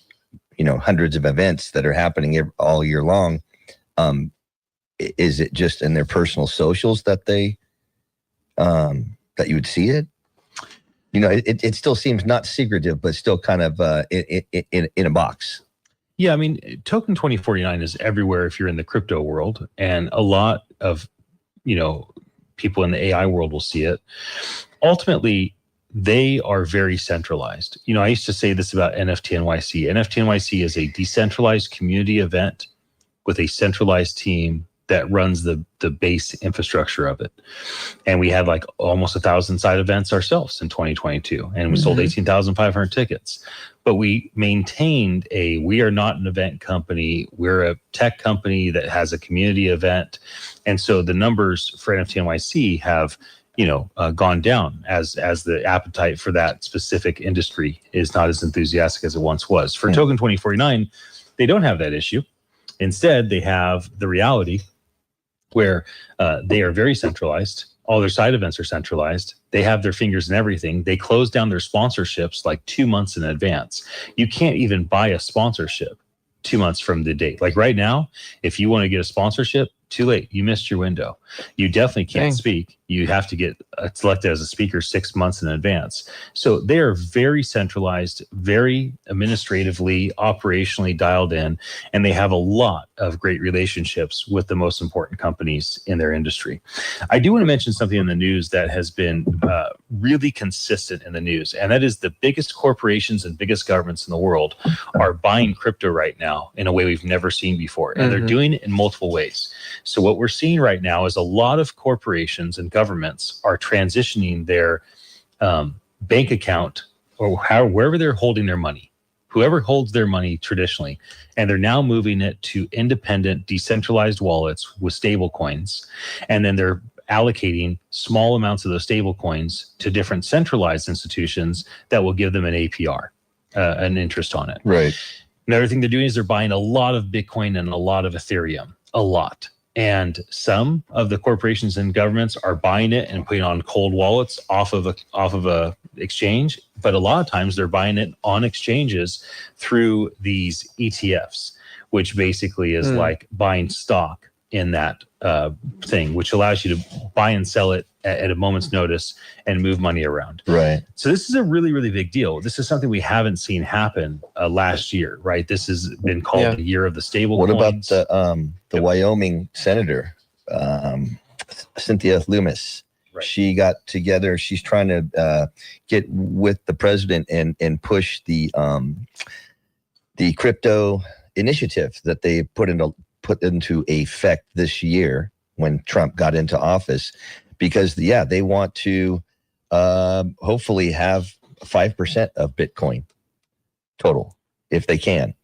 hundreds of events that are happening all year long, is it just in their personal socials that they, that you would see it? It still seems not secretive, but still kind of in a box. Yeah, I mean, Token 2049 is everywhere if you're in the crypto world, and a lot of, people in the AI world will see it. Ultimately, they are very centralized. I used to say this about NFT NYC. NFT NYC is a decentralized community event with a centralized team that runs the base infrastructure of it. And we had like almost 1,000 side events ourselves in 2022, and we sold 18,500 tickets. But we maintained we are not an event company. We're a tech company that has a community event. And so the numbers for NFT NYC have gone down as the appetite for that specific industry is not as enthusiastic as it once was. For Token 2049, they don't have that issue. Instead, they have the reality where they are very centralized. All their side events are centralized. They have their fingers in everything. They close down their sponsorships like 2 months in advance. You can't even buy a sponsorship 2 months from the date. Like right now, if you want to get a sponsorship, too late. You missed your window. You definitely can't speak. You have to get selected as a speaker 6 months in advance. So they are very centralized, very administratively, operationally dialed in, and they have a lot of great relationships with the most important companies in their industry. I do want to mention something in the news that has been really consistent in the news, and that is the biggest corporations and biggest governments in the world are buying crypto right now in a way we've never seen before, and they're doing it in multiple ways. So what we're seeing right now is a lot of corporations and governments are transitioning their bank account or wherever they're holding their money, whoever holds their money traditionally, and they're now moving it to independent, decentralized wallets with stable coins. And then they're allocating small amounts of those stable coins to different centralized institutions that will give them an APR, an interest on it. Right. Another thing they're doing is they're buying a lot of Bitcoin and a lot of Ethereum, a lot. And some of the corporations and governments are buying it and putting it on cold wallets off of a exchange. But a lot of times they're buying it on exchanges through these ETFs, which basically is like buying stock in that thing, which allows you to buy and sell it at a moment's notice and move money around. Right. So this is a really, really big deal. This is something we haven't seen happen last year, right? This has been called the year of the stable What coins. about the Wyoming senator, Cynthia Loomis? Right. She got together. She's trying to get with the president and push the crypto initiative that they put into effect this year when Trump got into office, because they want to hopefully have 5% of Bitcoin total if they can.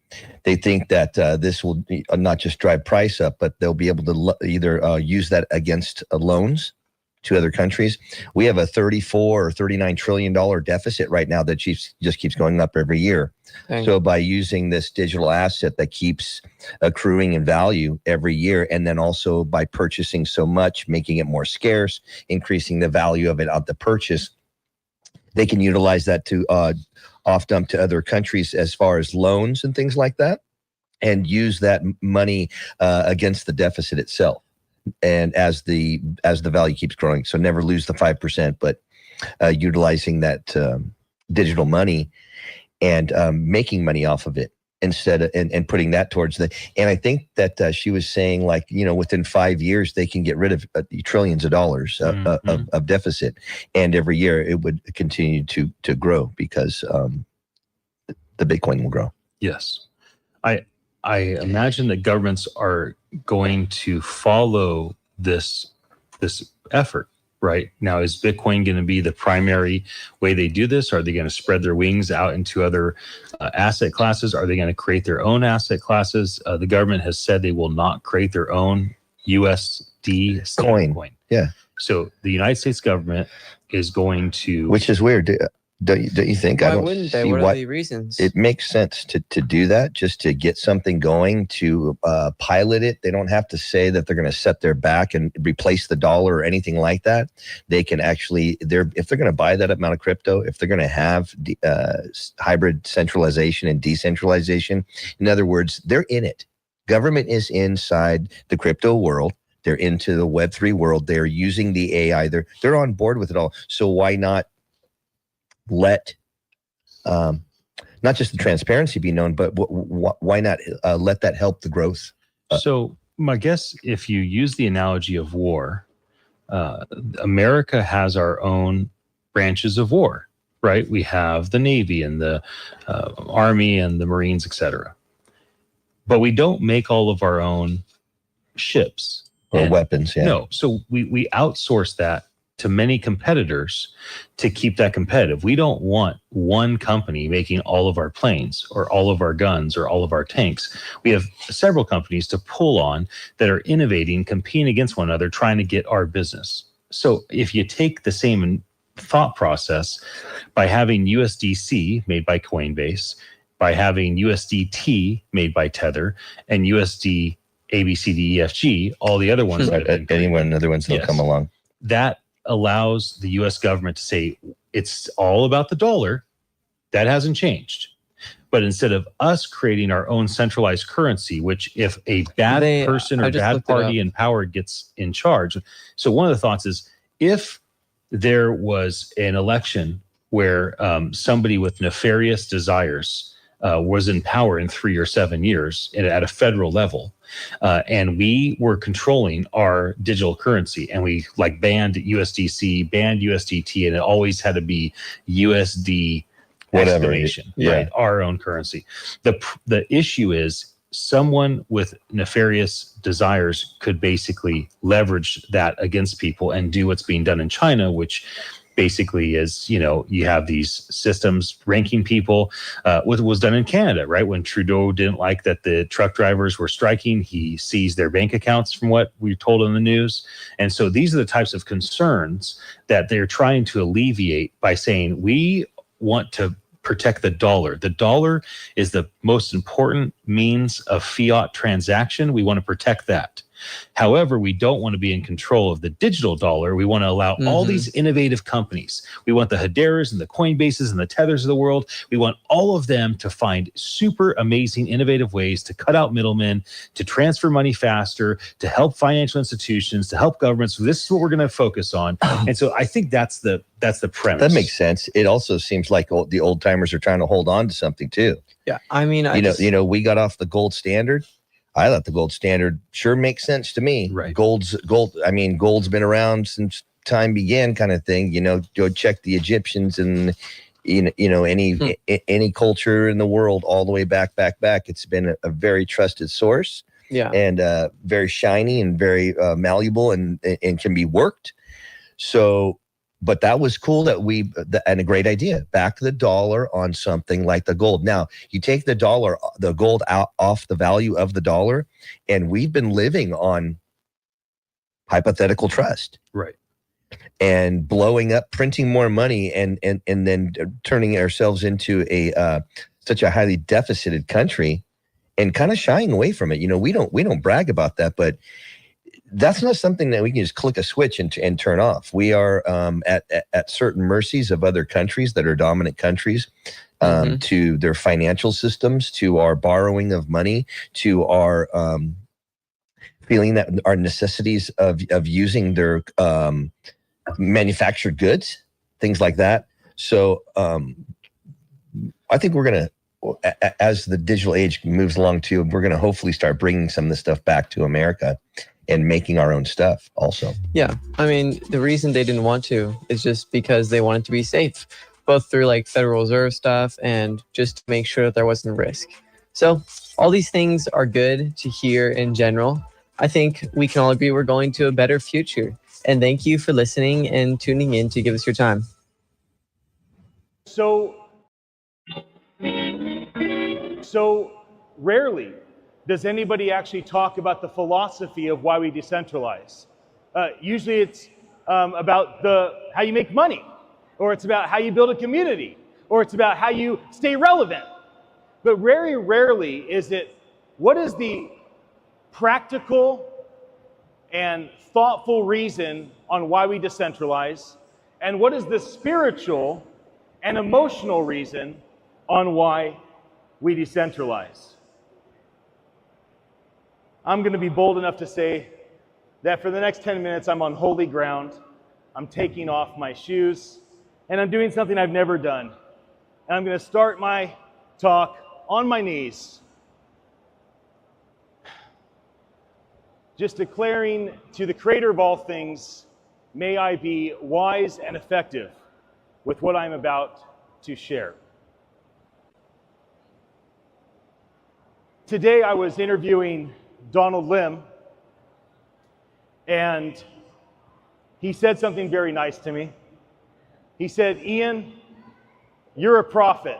They think that this will not just drive price up, but they'll be able to either use that against loans to other countries. We have a $34 or $39 trillion deficit right now that just keeps going up every year. So by using this digital asset that keeps accruing in value every year, and then also by purchasing so much, making it more scarce, increasing the value of it at the purchase, they can utilize that to off dump to other countries as far as loans and things like that, and use that money against the deficit itself. And as the value keeps growing, so never lose the 5%, but utilizing that digital money and making money off of it instead of, and putting that towards and I think that she was saying, like, within 5 years they can get rid of trillions of dollars of deficit, and every year it would continue to grow because the Bitcoin will grow. Yes. I imagine that governments are going to follow this effort. Right now, is Bitcoin going to be the primary way they do this? Are they going to spread their wings out into other asset classes? Are they going to create their own asset classes? The government has said they will not create their own USD coin. Yeah. So the United States government is going to, which is weird. Don't you think? Why wouldn't they? What are the reasons? It makes sense to do that, just to get something going, to pilot it. They don't have to say that they're going to set their back and replace the dollar or anything like that. They can actually, if they're going to buy that amount of crypto, if they're going to have hybrid centralization and decentralization, in other words, they're in it. Government is inside the crypto world. They're into the Web3 world. They're using the AI. They're on board with it all. So why not let not just the transparency be known, but why not let that help the growth? So my guess, if you use the analogy of war, America has our own branches of war, right? We have the Navy and the Army and the Marines, etc. But we don't make all of our own ships or weapons. Yeah. No. So we outsource that to many competitors to keep that competitive. We don't want one company making all of our planes or all of our guns or all of our tanks. We have several companies to pull on that are innovating, competing against one another, trying to get our business. So if you take the same thought process by having USDC made by Coinbase, by having USDT made by Tether, and USD ABCDEFG, all the other ones that have been other ones that'll come along, that allows the U.S. government to say it's all about the dollar. That hasn't changed. But instead of us creating our own centralized currency, which if a bad person or bad party in power gets in charge. So one of the thoughts is, if there was an election where somebody with nefarious desires was in power in 3 or 7 years at a federal level, and we were controlling our digital currency, and we banned USDC, banned USDT, and it always had to be USD exclamation, right? Our own currency. The issue is someone with nefarious desires could basically leverage that against people and do what's being done in China, which basically is, you have these systems ranking people. What was done in Canada, right? When Trudeau didn't like that the truck drivers were striking, he seized their bank accounts, from what we were told in the news. And so these are the types of concerns that they're trying to alleviate by saying, we want to protect the dollar. The dollar is the most important means of fiat transaction. We want to protect that. However, we don't want to be in control of the digital dollar. We want to allow all these innovative companies. We want the Hederas and the Coinbases and the Tethers of the world. We want all of them to find super amazing, innovative ways to cut out middlemen, to transfer money faster, to help financial institutions, to help governments. So this is what we're going to focus on. And so I think that's the premise. That makes sense. It also seems like the old timers are trying to hold on to something too. Yeah, I mean, we got off the gold standard. I thought the gold standard sure makes sense to me. Right. Gold's been around since time began, kind of thing. Go check the Egyptians and any culture in the world all the way back. It's been a very trusted source. Yeah. And very shiny and very malleable and can be worked. So, but that was cool that and a great idea. Back the dollar on something like the gold. Now, you take the gold out off the value of the dollar, and we've been living on hypothetical trust. Right. And blowing up, printing more money, and then turning ourselves into such a highly deficited country, and kind of shying away from it. We don't brag about that, but that's not something that we can just click a switch and turn off. We are at certain mercies of other countries that are dominant countries, to their financial systems, to our borrowing of money, to our feeling that our necessities of using their manufactured goods, things like that. So I think we're going to, as the digital age moves along too, we're going to hopefully start bringing some of this stuff back to America and making our own stuff also. Yeah. I mean, the reason they didn't want to is just because they wanted to be safe, both through like Federal Reserve stuff and just to make sure that there wasn't risk. So all these things are good to hear in general. I think we can all agree we're going to a better future. And thank you for listening and tuning in to give us your time. So rarely does anybody actually talk about the philosophy of why we decentralize. Usually it's about how you make money, or it's about how you build a community, or it's about how you stay relevant. But very rarely is it, what is the practical and thoughtful reason on why we decentralize, and what is the spiritual and emotional reason on why we decentralize? I'm going to be bold enough to say that for the next 10 minutes, I'm on holy ground. I'm taking off my shoes, and I'm doing something I've never done. And I'm going to start my talk on my knees, just declaring to the creator of all things, may I be wise and effective with what I'm about to share. Today I was interviewing Donald Lim, and he said something very nice to me. He said, "Ian, you're a prophet."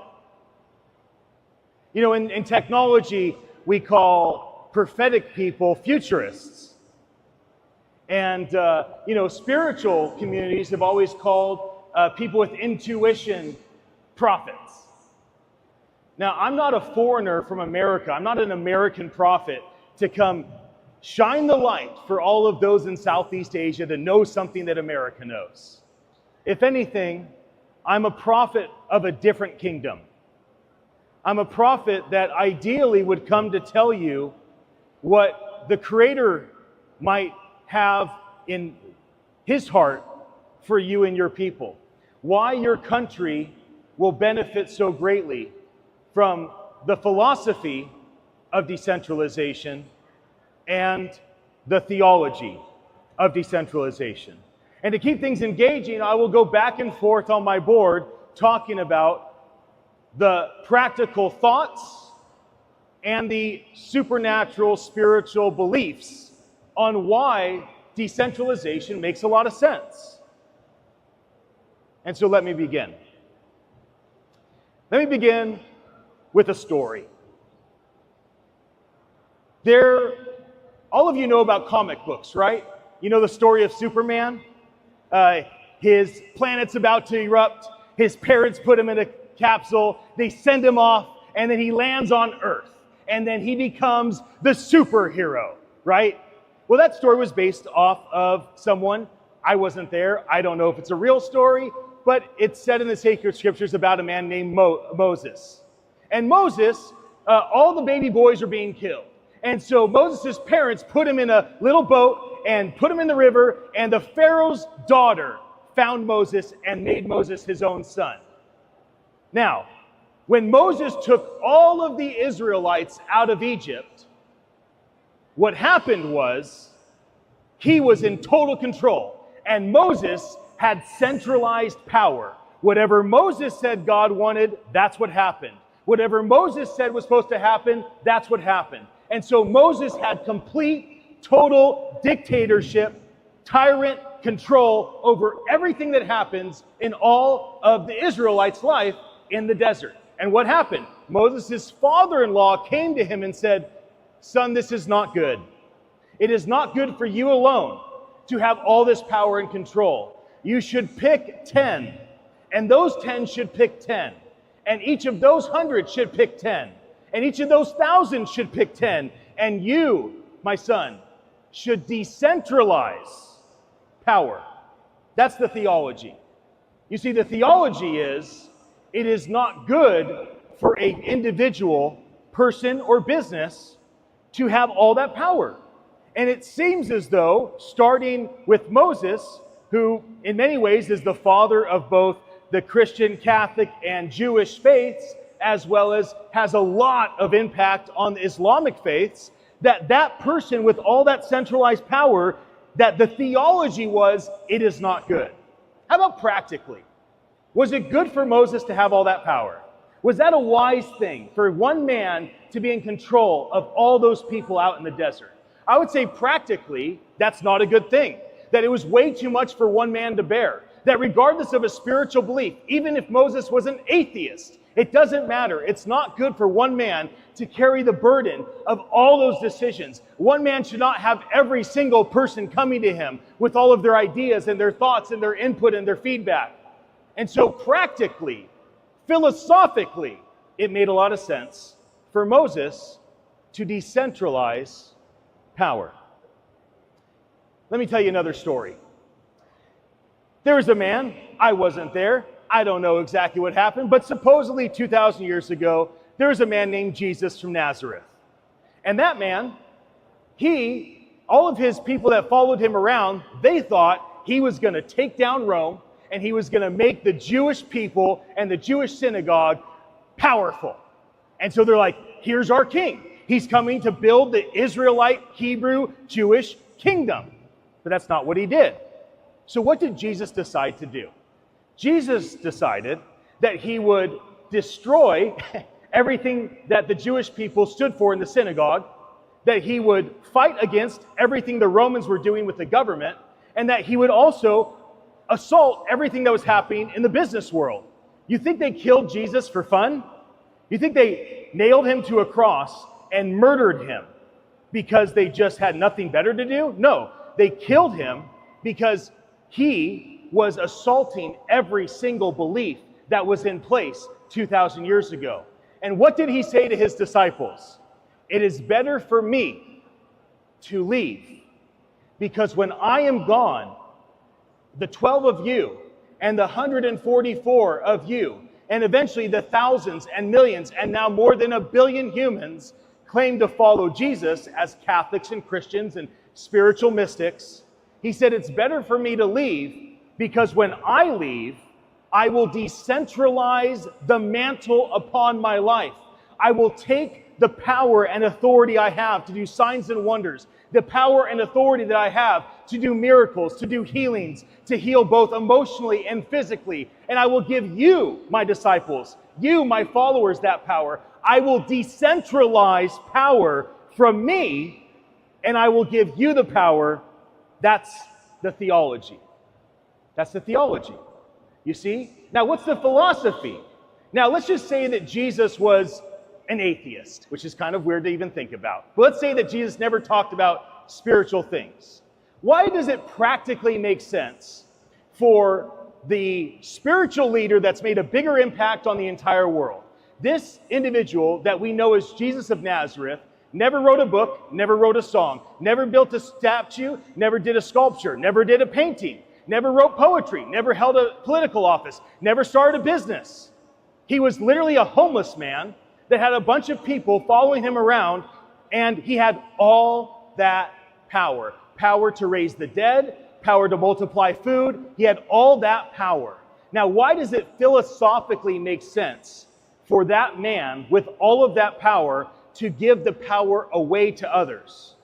In technology, we call prophetic people futurists. And, spiritual communities have always called people with intuition prophets. Now, I'm not a foreigner from America. I'm not an American prophet to come shine the light for all of those in Southeast Asia to know something that America knows. If anything, I'm a prophet of a different kingdom. I'm a prophet that ideally would come to tell you what the Creator might have in His heart for you and your people. Why your country will benefit so greatly from the philosophy of decentralization and the theology of decentralization. And to keep things engaging, I will go back and forth on my board talking about the practical thoughts and the supernatural spiritual beliefs on why decentralization makes a lot of sense. And so let me begin. Let me begin with a story. All of you know about comic books, right? You know the story of Superman? His planet's about to erupt. His parents put him in a capsule. They send him off, and then he lands on Earth. And then he becomes the superhero, right? Well, that story was based off of someone. I wasn't there. I don't know if it's a real story, but it's said in the sacred scriptures about a man named Moses. And Moses, all the baby boys are being killed. And so Moses' parents put him in a little boat and put him in the river, and the Pharaoh's daughter found Moses and made Moses his own son. Now, when Moses took all of the Israelites out of Egypt, what happened was he was in total control, and Moses had centralized power. Whatever Moses said God wanted, that's what happened. Whatever Moses said was supposed to happen, that's what happened. And so Moses had complete, total dictatorship tyrant control over everything that happens in all of the Israelites' life in the desert. And what happened? Moses' father-in-law came to him and said, "Son, this is not good. It is not good for you alone to have all this power and control. You should pick 10, and those 10 should pick 10, and each of those 100 should pick 10, and each of those 1,000 should pick 10, and you, my son, should decentralize power." That's the theology. You see, the theology is, it is not good for an individual, person, or business to have all that power. And it seems as though, starting with Moses, who in many ways is the father of both the Christian, Catholic, and Jewish faiths, as well as has a lot of impact on the Islamic faiths, that person with all that centralized power, that the theology was, it is not good. How about practically? Was it good for Moses to have all that power? Was that a wise thing for one man to be in control of all those people out in the desert? I would say practically, that's not a good thing. That it was way too much for one man to bear. That regardless of a spiritual belief, even if Moses was an atheist, it doesn't matter. It's not good for one man to carry the burden of all those decisions. One man should not have every single person coming to him with all of their ideas and their thoughts and their input and their feedback. And so practically, philosophically, it made a lot of sense for Moses to decentralize power. Let me tell you another story. There was a man, I wasn't there, I don't know exactly what happened, but supposedly 2,000 years ago, there was a man named Jesus from Nazareth. And that man, all of his people that followed him around, they thought he was going to take down Rome, and he was going to make the Jewish people and the Jewish synagogue powerful. And so they're like, here's our king. He's coming to build the Israelite, Hebrew, Jewish kingdom. But that's not what he did. So what did Jesus decide to do? Jesus decided that he would destroy everything that the Jewish people stood for in the synagogue, that he would fight against everything the Romans were doing with the government, and that he would also assault everything that was happening in the business world. You think they killed Jesus for fun? You think they nailed him to a cross and murdered him because they just had nothing better to do? No, they killed him because he was assaulting every single belief that was in place 2,000 years ago. And what did he say to his disciples? It is better for me to leave, because when I am gone, the 12 of you and the 144 of you, and eventually the thousands and millions and now more than 1 billion humans claim to follow Jesus as Catholics and Christians and spiritual mystics. He said, it's better for me to leave, because when I leave, I will decentralize the mantle upon my life. I will take the power and authority I have to do signs and wonders, the power and authority that I have to do miracles, to do healings, to heal both emotionally and physically. And I will give you, my disciples, you, my followers, that power. I will decentralize power from me, and I will give you the power. That's the theology. That's the theology. You see? Now, what's the philosophy? Now, let's just say that Jesus was an atheist, which is kind of weird to even think about. But let's say that Jesus never talked about spiritual things. Why does it practically make sense for the spiritual leader that's made a bigger impact on the entire world? This individual that we know as Jesus of Nazareth never wrote a book, never wrote a song, never built a statue, never did a sculpture, never did a painting, never wrote poetry, never held a political office, never started a business. He was literally a homeless man that had a bunch of people following him around, and he had all that power. Power to raise the dead, power to multiply food. He had all that power. Now, why does it philosophically make sense for that man with all of that power to give the power away to others?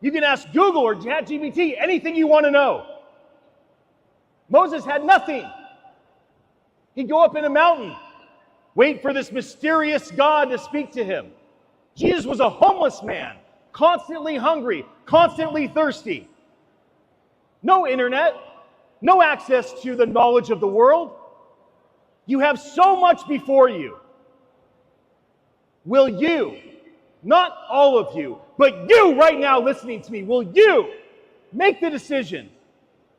You can ask Google or ChatGPT anything you want to know. Moses had nothing. He'd go up in a mountain, wait for this mysterious God to speak to him. Jesus was a homeless man, constantly hungry, constantly thirsty. no internet, no access to the knowledge of the world. You have so much before you. Will you, not all of you, but you right now listening to me, will you make the decision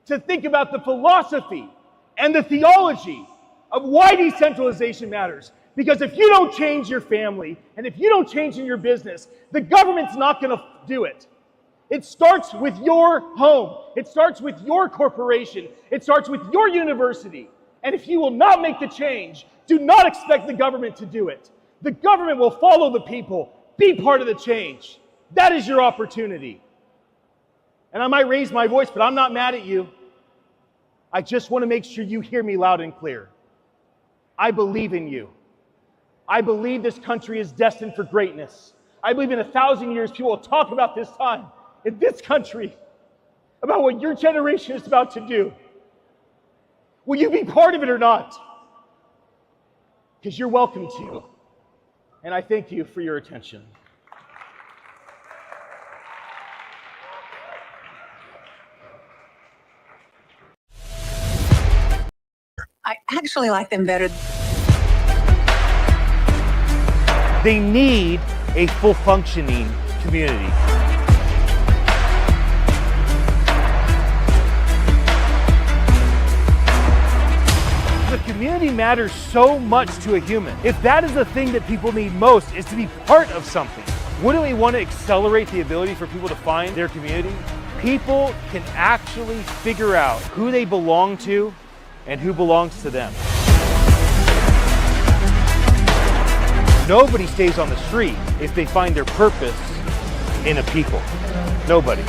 to think about the philosophy and the theology of why decentralization matters? Because if you don't change your family, and if you don't change in your business, the government's not going to do it. It starts with your home. It starts with your corporation. It starts with your university. And if you will not make the change, do not expect the government to do it. The government will follow the people. Be part of the change. That is your opportunity. And I might raise my voice, but I'm not mad at you. I just want to make sure you hear me loud and clear. I believe in you. I believe this country is destined for greatness. I believe in 1,000 years people will talk about this time in this country, about what your generation is about to do. Will you be part of it or not? Because you're welcome to. And I thank you for your attention. I actually like them better. They need a full functioning community. The community matters so much to a human. If that is the thing that people need most, is to be part of something. Wouldn't we want to accelerate the ability for people to find their community? People can actually figure out who they belong to and who belongs to them. Nobody stays on the street if they find their purpose in a people. Nobody.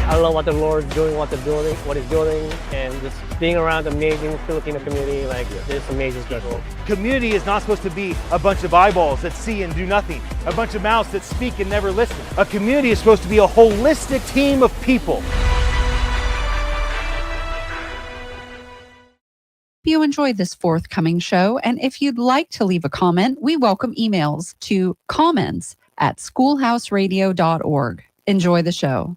I love what the Lord is doing, what He's building, and just being around amazing Filipino community, like there's amazing people. Community is not supposed to be a bunch of eyeballs that see and do nothing, a bunch of mouths that speak and never listen. A community is supposed to be a holistic team of people. If you enjoyed this forthcoming show, and if you'd like to leave a comment, we welcome emails to comments@schoolhouseradio.org. Enjoy the show.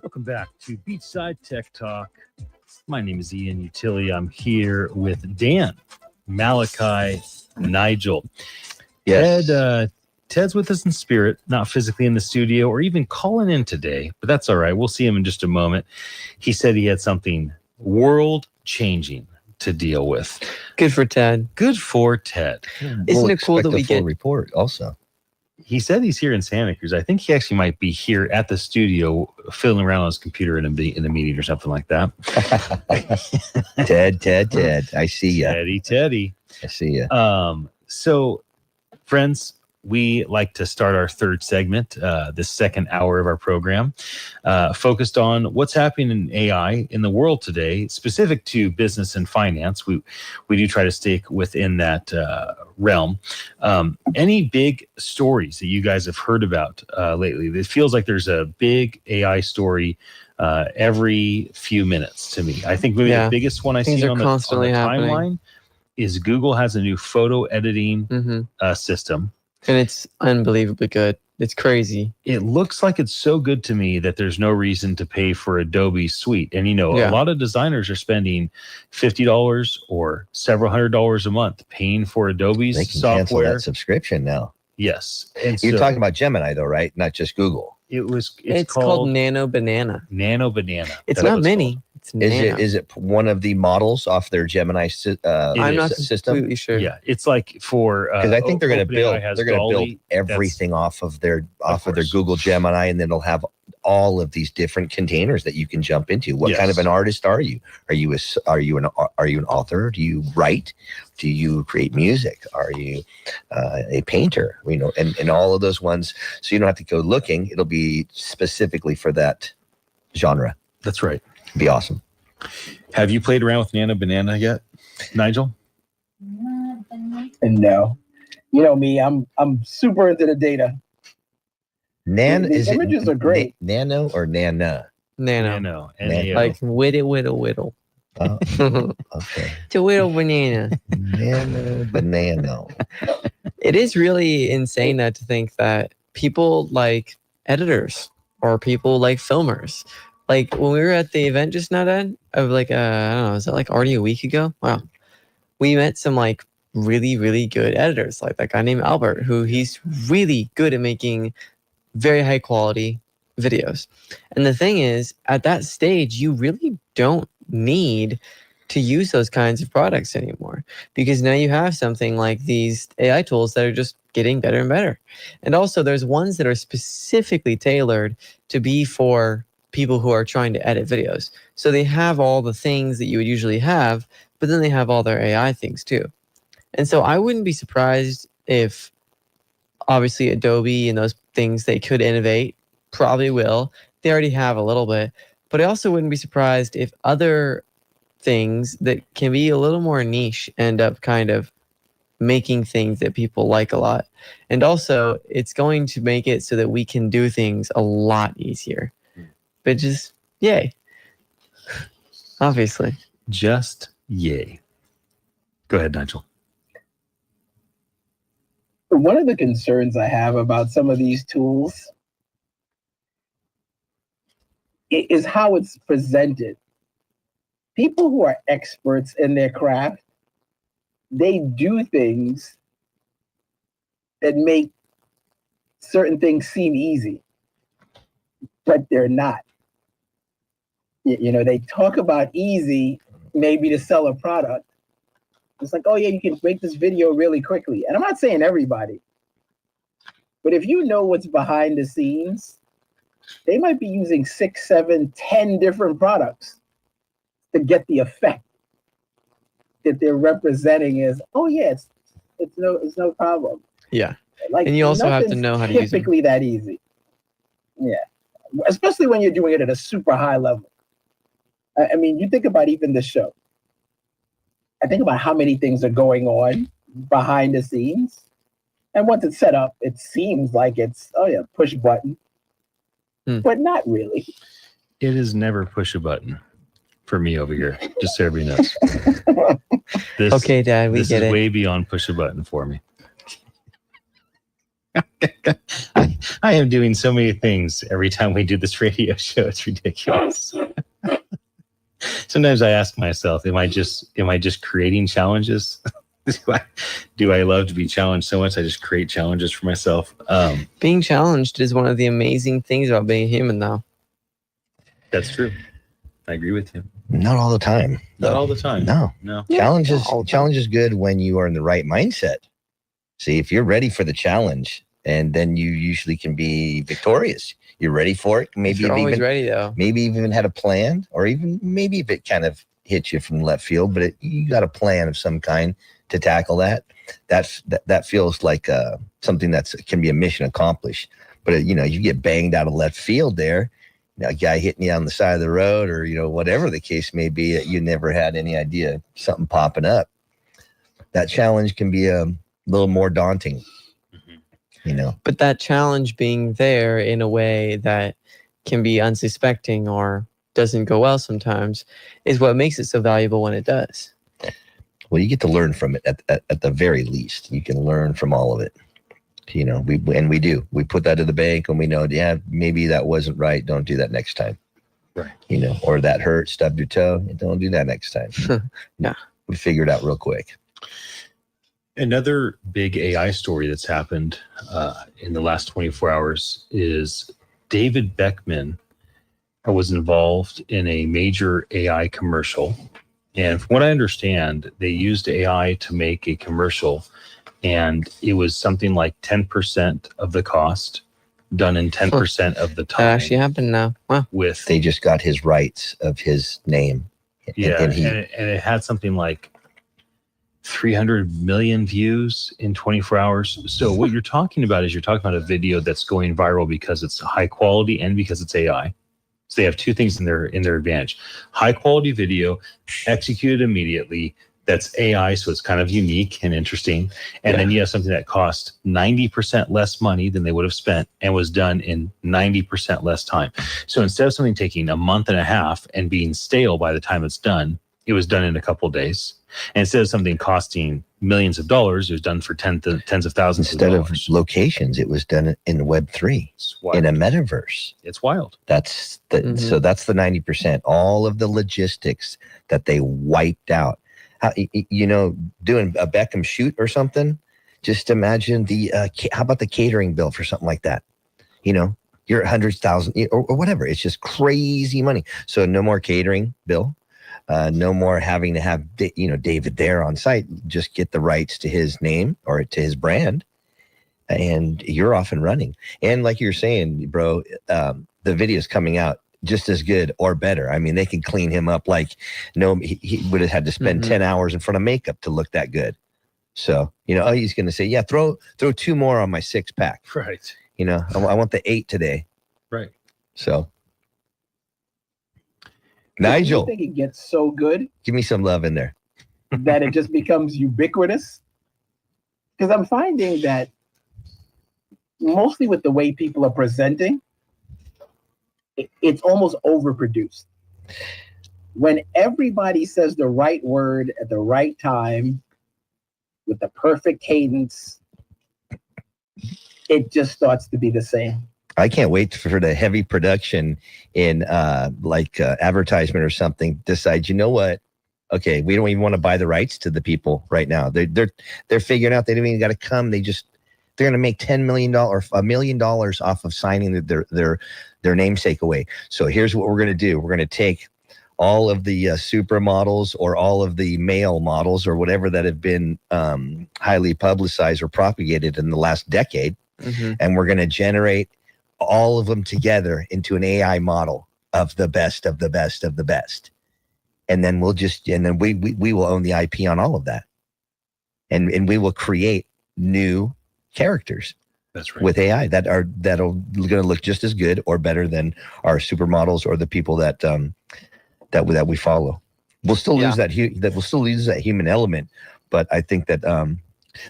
Welcome back to Beachside Tech Talk. My name is Ian Utile. I'm here with Dan, Malachi, Nigel. Yes. Ted's with us in spirit, not physically in the studio or even calling in today, but that's all right. We'll see him in just a moment. He said he had something world-changing to deal with. Good for Ted. Good for Ted. Isn't it cool that we get report also? He said he's here in Santa Cruz. I think he actually might be here at the studio fiddling around on his computer in a meeting or something like that. Ted. I see you. Teddy. I see you. So, friends, we like to start our third segment, this second hour of our program, focused on what's happening in AI in the world today, specific to business and finance. We do try to stick within that realm. Any big stories that you guys have heard about lately? It feels like there's a big AI story every few minutes to me. I think maybe the biggest one I see on the timeline is Google has a new photo editing system. And it's unbelievably good. It's crazy. It looks like it's so good to me that there's no reason to pay for Adobe Suite. And, a lot of designers are spending $50 or several $100s a month paying for Adobe's they can software. Cancel that subscription now. Yes. And you're talking about Gemini, though, right? Not just Google. It's called Nano Banana. Nano Banana. It's not mini. It's Nano. Is it one of the models off their Gemini system? I'm not completely sure. Yeah, it's like for because I think they're going to build everything off of their Google Gemini, and then it'll have all of these different containers that you can jump into. What kind of an artist are you? Are you an author? Do you write? Do you create music? Are you a painter? And all of those ones. So you don't have to go looking. It'll be specifically for that genre. That's right. It'd be awesome. Have you played around with Nano Banana yet, Nigel? No. You know me, I'm super into the data. The images are great. Nano or Nana? Nano. Nano. Like whittle. Oh, okay. Tomato banana. Banana. It is really insane though to think that people like editors or people like filmers, like when we were at the event just now, Dad, of like I don't know, is that like already a week ago? Wow, we met some like really really good editors, like that guy named Albert, who he's really good at making very high quality videos. And the thing is, at that stage, you really don't need to use those kinds of products anymore, because now you have something like these AI tools that are just getting better and better. And also there's ones that are specifically tailored to be for people who are trying to edit videos. So they have all the things that you would usually have, but then they have all their AI things too. And so I wouldn't be surprised if obviously Adobe and those things they could innovate, probably will. They already have a little bit, but I also wouldn't be surprised if other things that can be a little more niche end up kind of making things that people like a lot. And also it's going to make it so that we can do things a lot easier. But just yay. Obviously. Just yay. Go ahead, Nigel. One of the concerns I have about some of these tools is how it's presented. People who are experts in their craft, they do things that make certain things seem easy, but they're not. You know, they talk about easy, maybe to sell a product. It's like, oh yeah, you can make this video really quickly. And I'm not saying everybody, but if you know what's behind the scenes, they might be using 6, 7, 10 different products to get the effect that they're representing as, oh yeah, it's no problem. Yeah. Like, and you also have to know how to use it. Typically that easy. Yeah. Especially when you're doing it at a super high level. I mean, you think about even the show. I think about how many things are going on behind the scenes. And once it's set up, it seems like it's, oh yeah, push button. But not really. It is never push a button for me over here, just so everybody knows. This, okay, Dad, we this get is it. way beyond push a button for me. I am doing so many things every time we do this radio show. It's ridiculous. Sometimes I ask myself, am I just creating challenges? Do I love to be challenged so much I just create challenges for myself? Being challenged is one of the amazing things about being human, though. That's true. I agree with you. Not all the time. Not all the time. No. Challenge is good when you are in the right mindset. See, if you're ready for the challenge, and then you usually can be victorious. You're ready for it. Maybe you're always ready, though. Maybe even had a plan, or even maybe if it kind of hits you from left field, but you got a plan of some kind to tackle that. That feels like something that can be a mission accomplished. But you get banged out of left field there. A guy hitting you on the side of the road, or whatever the case may be, that you never had any idea something popping up. That challenge can be a little more daunting. But that challenge being there in a way that can be unsuspecting or doesn't go well sometimes is what makes it so valuable when it does. Well, you get to learn from it at the very least. You can learn from all of it. We do. We put that in the bank and we know, yeah, maybe that wasn't right. Don't do that next time. Right. Or that hurt, stubbed your toe. Don't do that next time. Yeah. We figure it out real quick. Another big AI story that's happened in the last 24 hours is David Beckman was involved in a major AI commercial. And from what I understand, they used AI to make a commercial, and it was something like 10% of the cost, done in 10% of the time. That actually happened now. Wow. They just got his rights of his name. Yeah, and it had something like 300 million views in 24 hours. So what you're talking about is a video that's going viral because it's high quality and because it's AI. So they have two things in their advantage. High quality video executed immediately. That's AI, so it's kind of unique and interesting. And then you have something that cost 90% less money than they would have spent and was done in 90% less time. So instead of something taking a month and a half and being stale by the time it's done, it was done in a couple of days. And instead of something costing millions of dollars, it was done for tens of thousands Instead of of dollars. locations, it was done in Web3, in a metaverse. It's wild. That's the so that's the 90%. All of the logistics that they wiped out. How, you know, doing a Beckham shoot or something. Just imagine how about the catering bill for something like that? You know, you're 100,000 or whatever. It's just crazy money. So no more catering bill. No more having to have, David there on site. Just get the rights to his name or to his brand, and you're off and running. And like you're saying, bro, the video's coming out just as good or better. I mean, they can clean him up like he would have had to spend 10 hours in front of makeup to look that good. So, he's going to say, yeah, throw 2 more on my 6-pack. Right. I want the 8 today. Right. So. Nigel, I think it gets so good. Give me some love in there. That it just becomes ubiquitous. Because I'm finding that mostly with the way people are presenting, it's almost overproduced. When everybody says the right word at the right time with the perfect cadence, it just starts to be the same. I can't wait for the heavy production in advertisement or something. Decide, you know what? Okay, we don't even want to buy the rights to the people right now. They're figuring out they don't even got to come. They're going to make $10 million or $1 million off of signing their namesake away. So here's what we're going to do. We're going to take all of the supermodels or all of the male models or whatever that have been highly publicized or propagated in the last decade, and we're going to generate all of them together into an AI model of the best of the best of the best. And then we will own the IP on all of that. And we will create new characters. That's right. With AI that'll going to look just as good or better than our supermodels or the people that we follow. We'll still lose we'll still lose that human element, but I think that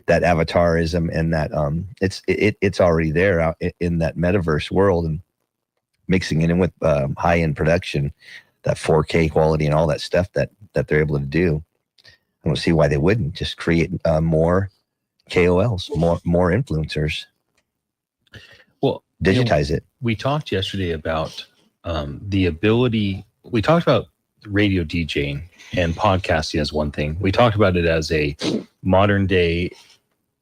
that avatarism and that it's already there out in that metaverse world, and mixing it in with high-end production, that 4K quality and all that stuff that they're able to do. I don't see why they wouldn't just create more KOLs, more influencers. Well, digitize it. We talked yesterday about the ability. We talked about radio DJing and podcasting as one thing. We talked about it as a modern day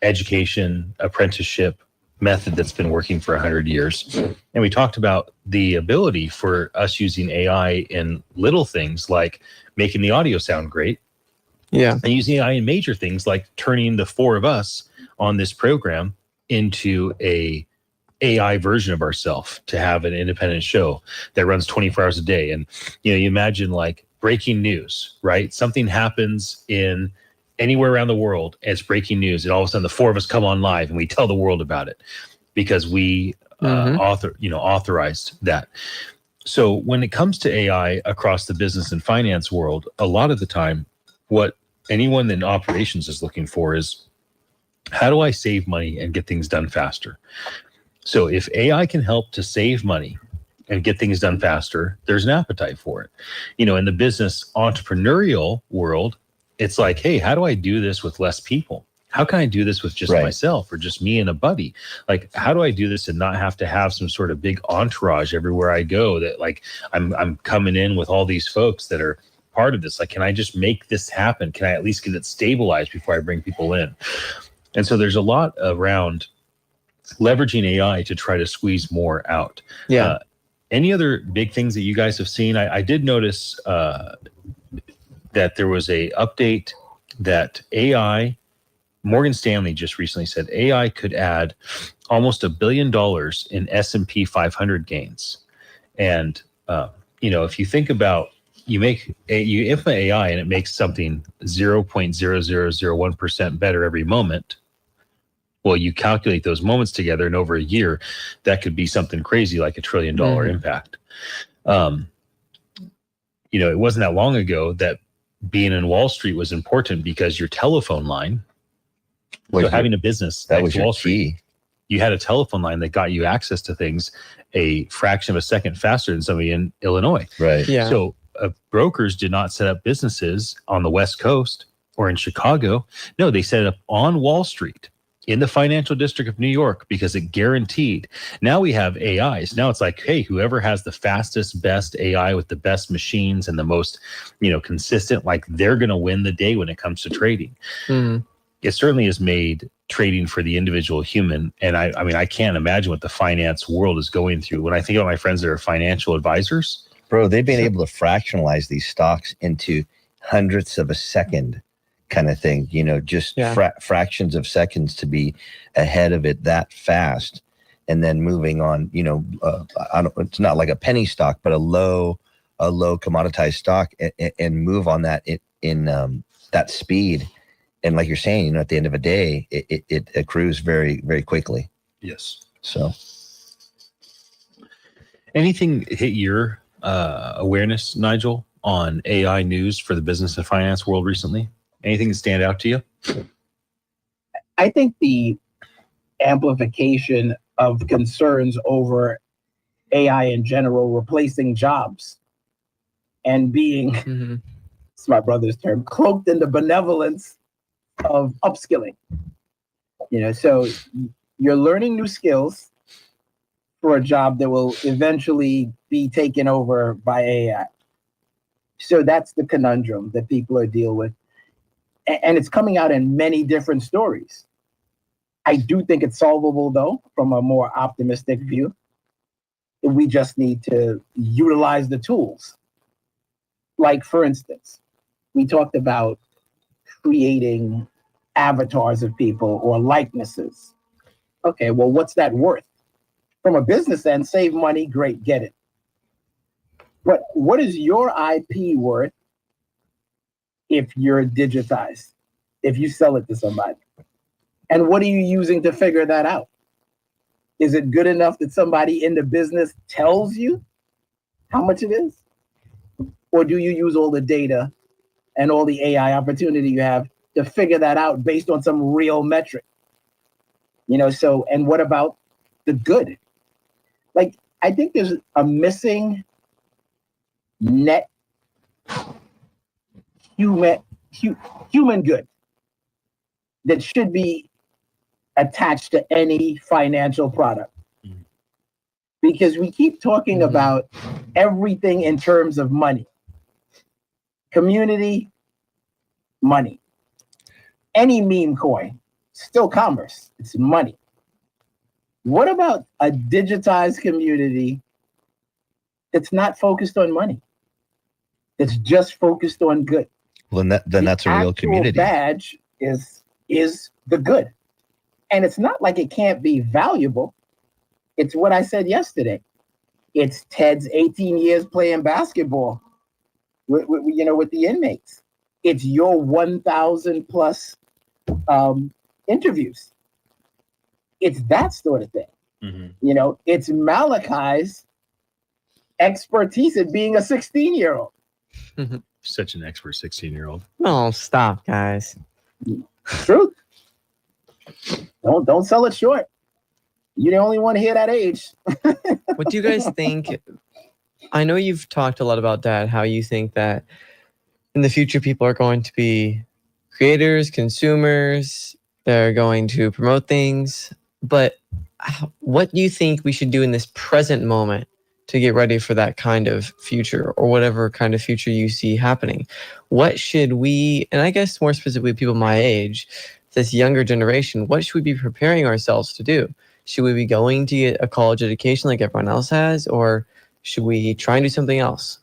education apprenticeship method that's been working for 100 years. And we talked about the ability for us using AI in little things like making the audio sound great. Yeah. And using AI in major things like turning the 4 of us on this program into a AI version of ourselves to have an independent show that runs 24 hours a day. And, you imagine like breaking news, right? Something happens in anywhere around the world, and it's breaking news. And all of a sudden the 4 of us come on live and we tell the world about it because we authorized that. So when it comes to AI across the business and finance world, a lot of the time, what anyone in operations is looking for is, how do I save money and get things done faster? So if AI can help to save money and get things done faster, there's an appetite for it. In the business entrepreneurial world, it's like, hey, how do I do this with less people? How can I do this with just myself or just me and a buddy? Like, how do I do this and not have to have some sort of big entourage everywhere I go that like I'm coming in with all these folks that are part of this? Like, can I just make this happen? Can I at least get it stabilized before I bring people in? And so there's a lot around leveraging AI to try to squeeze more out. Yeah. Any other big things that you guys have seen? I did notice that there was a update that AI, Morgan Stanley just recently said AI could add almost $1 billion in S&P 500 gains. And, if you think about, you implement AI and it makes something 0.0001% better every moment. Well, you calculate those moments together, and over a year, that could be something crazy like $1 trillion impact. It wasn't that long ago that being in Wall Street was important because your telephone line, so having a business that next was to your Wall Street, you had a telephone line that got you access to things a fraction of a second faster than somebody in Illinois. Right. Yeah. So brokers did not set up businesses on the West Coast or in Chicago. No, they set it up on Wall Street in the financial district of New York because it guaranteed. Now we have AIs. Now it's like, hey, whoever has the fastest, best AI with the best machines and the most, consistent, like they're going to win the day when it comes to trading. It certainly has made trading for the individual human. And I mean, I can't imagine what the finance world is going through. When I think about my friends that are financial advisors, bro, they've been able to fractionalize these stocks into hundredths of a second kind of thing, just fractions of seconds to be ahead of it that fast. And then moving on, it's not like a penny stock, but a low commoditized stock and move on that in that speed. And like you're saying, at the end of a day, it accrues very, very quickly. Yes. So anything hit your awareness, Nigel, on AI news for the business and finance world recently? Anything that stand out to you? I think the amplification of concerns over AI in general replacing jobs and being, it's my brother's term, cloaked in the benevolence of upskilling. So you're learning new skills for a job that will eventually be taken over by AI. So that's the conundrum that people are dealing with. And it's coming out in many different stories. I do think it's solvable, though, from a more optimistic view. We just need to utilize the tools. Like, for instance, we talked about creating avatars of people or likenesses. Okay, well, what's that worth? From a business end, save money, great, get it. But what is your IP worth if you're digitized, if you sell it to somebody? And what are you using to figure that out? Is it good enough that somebody in the business tells you how much it is? Or do you use all the data and all the AI opportunity you have to figure that out based on some real metric? And what about the good? Like, I think there's a missing net human good that should be attached to any financial product. Because we keep talking about everything in terms of money. Community, money. Any meme coin, still commerce, it's money. What about a digitized community that's not focused on money? That's just focused on good? Well, then that's a real community. The badge is the good. And it's not like it can't be valuable. It's what I said yesterday. It's Ted's 18 years playing basketball with the inmates. It's your 1,000 plus interviews. It's that sort of thing. It's Malachi's expertise at being a 16-year-old. Such an expert 16-year-old. Oh, stop, guys. Truth. Don't sell it short. You're the only one here that age. What do you guys think? I know you've talked a lot about that, how you think that in the future people are going to be creators, consumers, they're going to promote things. But what do you think we should do in this present moment to get ready for that kind of future, or whatever kind of future you see happening? What should we, and I guess more specifically people my age, this younger generation, what should we be preparing ourselves to do? Should we be going to get a college education like everyone else has, or should we try and do something else?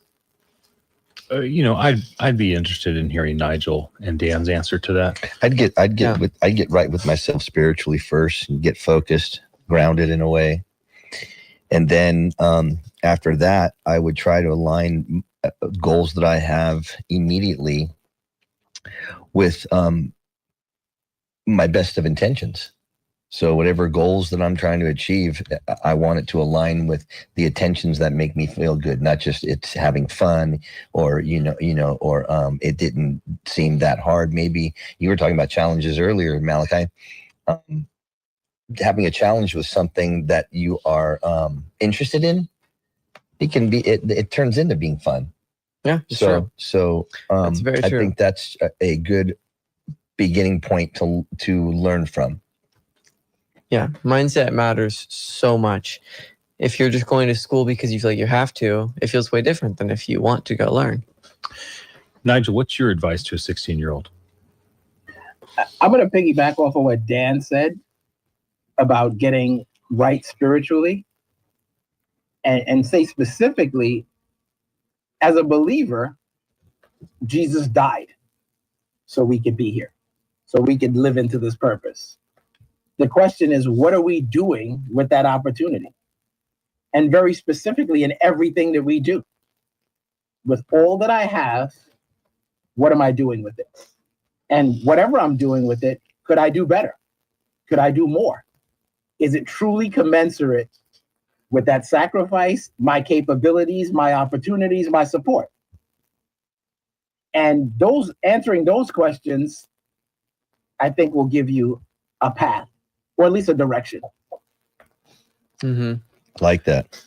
I'd be interested in hearing Nigel and Dan's answer to that. I'd get right with myself spiritually first and get focused, grounded in a way. And then after that, I would try to align goals that I have immediately with my best of intentions. So whatever goals that I'm trying to achieve, I want it to align with the intentions that make me feel good, not just it's having fun or, it didn't seem that hard. Maybe you were talking about challenges earlier, Malachi. Having a challenge with something that you are interested in, it turns into being fun. Yeah. So That's very I true. think that's a good beginning point to learn from. Yeah. Mindset matters so much. If you're just going to school because you feel like you have to, it feels way different than if you want to go learn. Nigel, what's your advice to a 16-year-old? I'm going to piggyback off of what Dan said about getting right spiritually and say specifically, as a believer, Jesus died so we could be here, so we could live into this purpose. The question is, what are we doing with that opportunity? And very specifically in everything that we do. With all that I have, what am I doing with it? And whatever I'm doing with it, could I do better? Could I do more? Is it truly commensurate with that sacrifice, my capabilities, my opportunities, my support? And answering those questions, I think will give you a path, or at least a direction. Mm-hmm. Like that.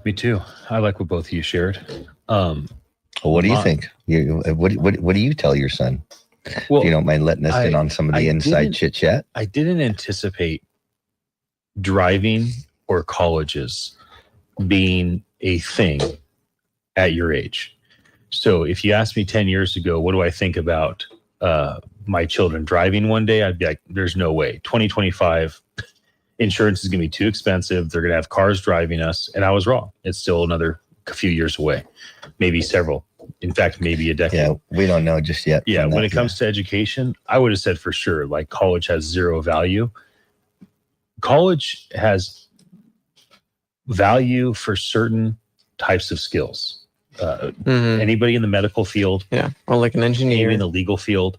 Me too. I like what both of you shared. What do you think? What do you tell your son? Well, if you don't mind letting us in on some of the inside chit chat. I didn't anticipate driving or colleges being a thing at your age. So if you asked me 10 years ago, what do I think about my children driving one day? I'd be like, there's no way. 2025, insurance is going to be too expensive. They're going to have cars driving us. And I was wrong. It's still another few years away, maybe several. In fact, maybe a decade. Yeah, we don't know just yet. Yeah, when it comes to education, I would have said for sure, like college has zero value. College has value for certain types of skills. Anybody in the medical field, or like an engineer, anybody in the legal field,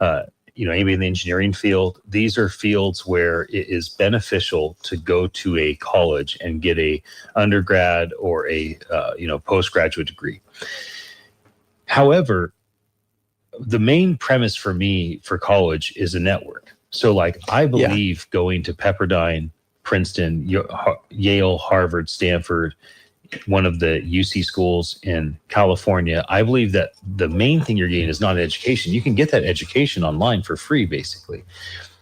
anybody in the engineering field. These are fields where it is beneficial to go to a college and get a undergrad or a postgraduate degree. However, the main premise for me for college is a network. So like, I believe going to Pepperdine, Princeton, Yale, Harvard, Stanford, one of the UC schools in California, I believe that the main thing you're getting is not an education. You can get that education online for free, basically.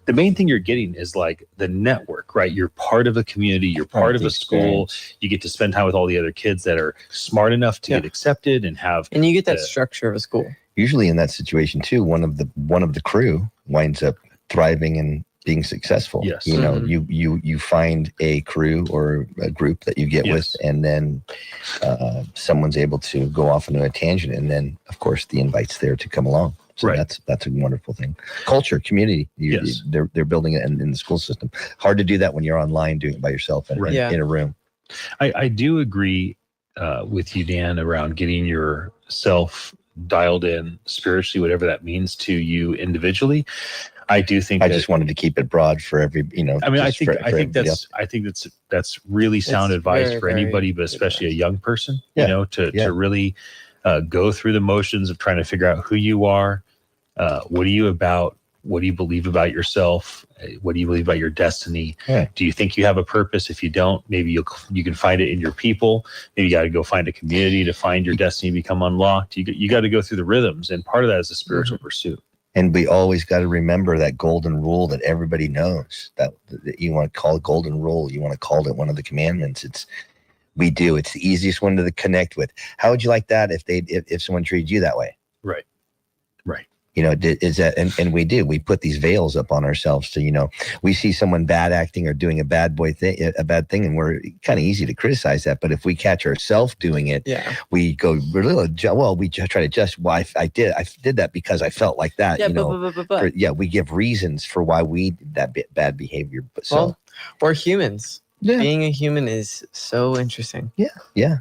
The main thing you're getting is like the network, right? You're part of a community, you're part of a school, you get to spend time with all the other kids that are smart enough to get accepted and have. And you get that structure of a school. Usually in that situation too, one of the crew winds up thriving and being successful. Yes. You find a crew or a group that you get with, and then someone's able to go off into a tangent, and then of course the invite's there to come along. So that's a wonderful thing. Culture, community. They're building it in the school system. Hard to do that when you're online doing it by yourself in a room. I do agree with you, Dan, around getting yourself dialed in spiritually, whatever that means to you individually. I do think I just wanted to keep it broad for every, I mean, I think that's really sound advice for anybody, but especially a young person, to really go through the motions of trying to figure out who you are, what are you about, what do you believe about yourself, what do you believe about your destiny? Do you think you have a purpose? If you don't, maybe you can find it in your people. Maybe you got to go find a community to find your destiny become unlocked. You got to go through the rhythms, and part of that is a spiritual pursuit. And we always got to remember that golden rule that everybody knows, that you want to call it golden rule. You want to call it one of the commandments. It's the easiest one to connect with. How would you like that if someone treated you that way? Right. Is that, and we put these veils up on ourselves to, we see someone bad acting or doing a bad thing, and we're kind of easy to criticize that. But if we catch ourselves doing it, we go, we try to just, I did that because I felt like that. We give reasons for why we did that bad behavior. But we're humans. Yeah. Being a human is so interesting. Yeah.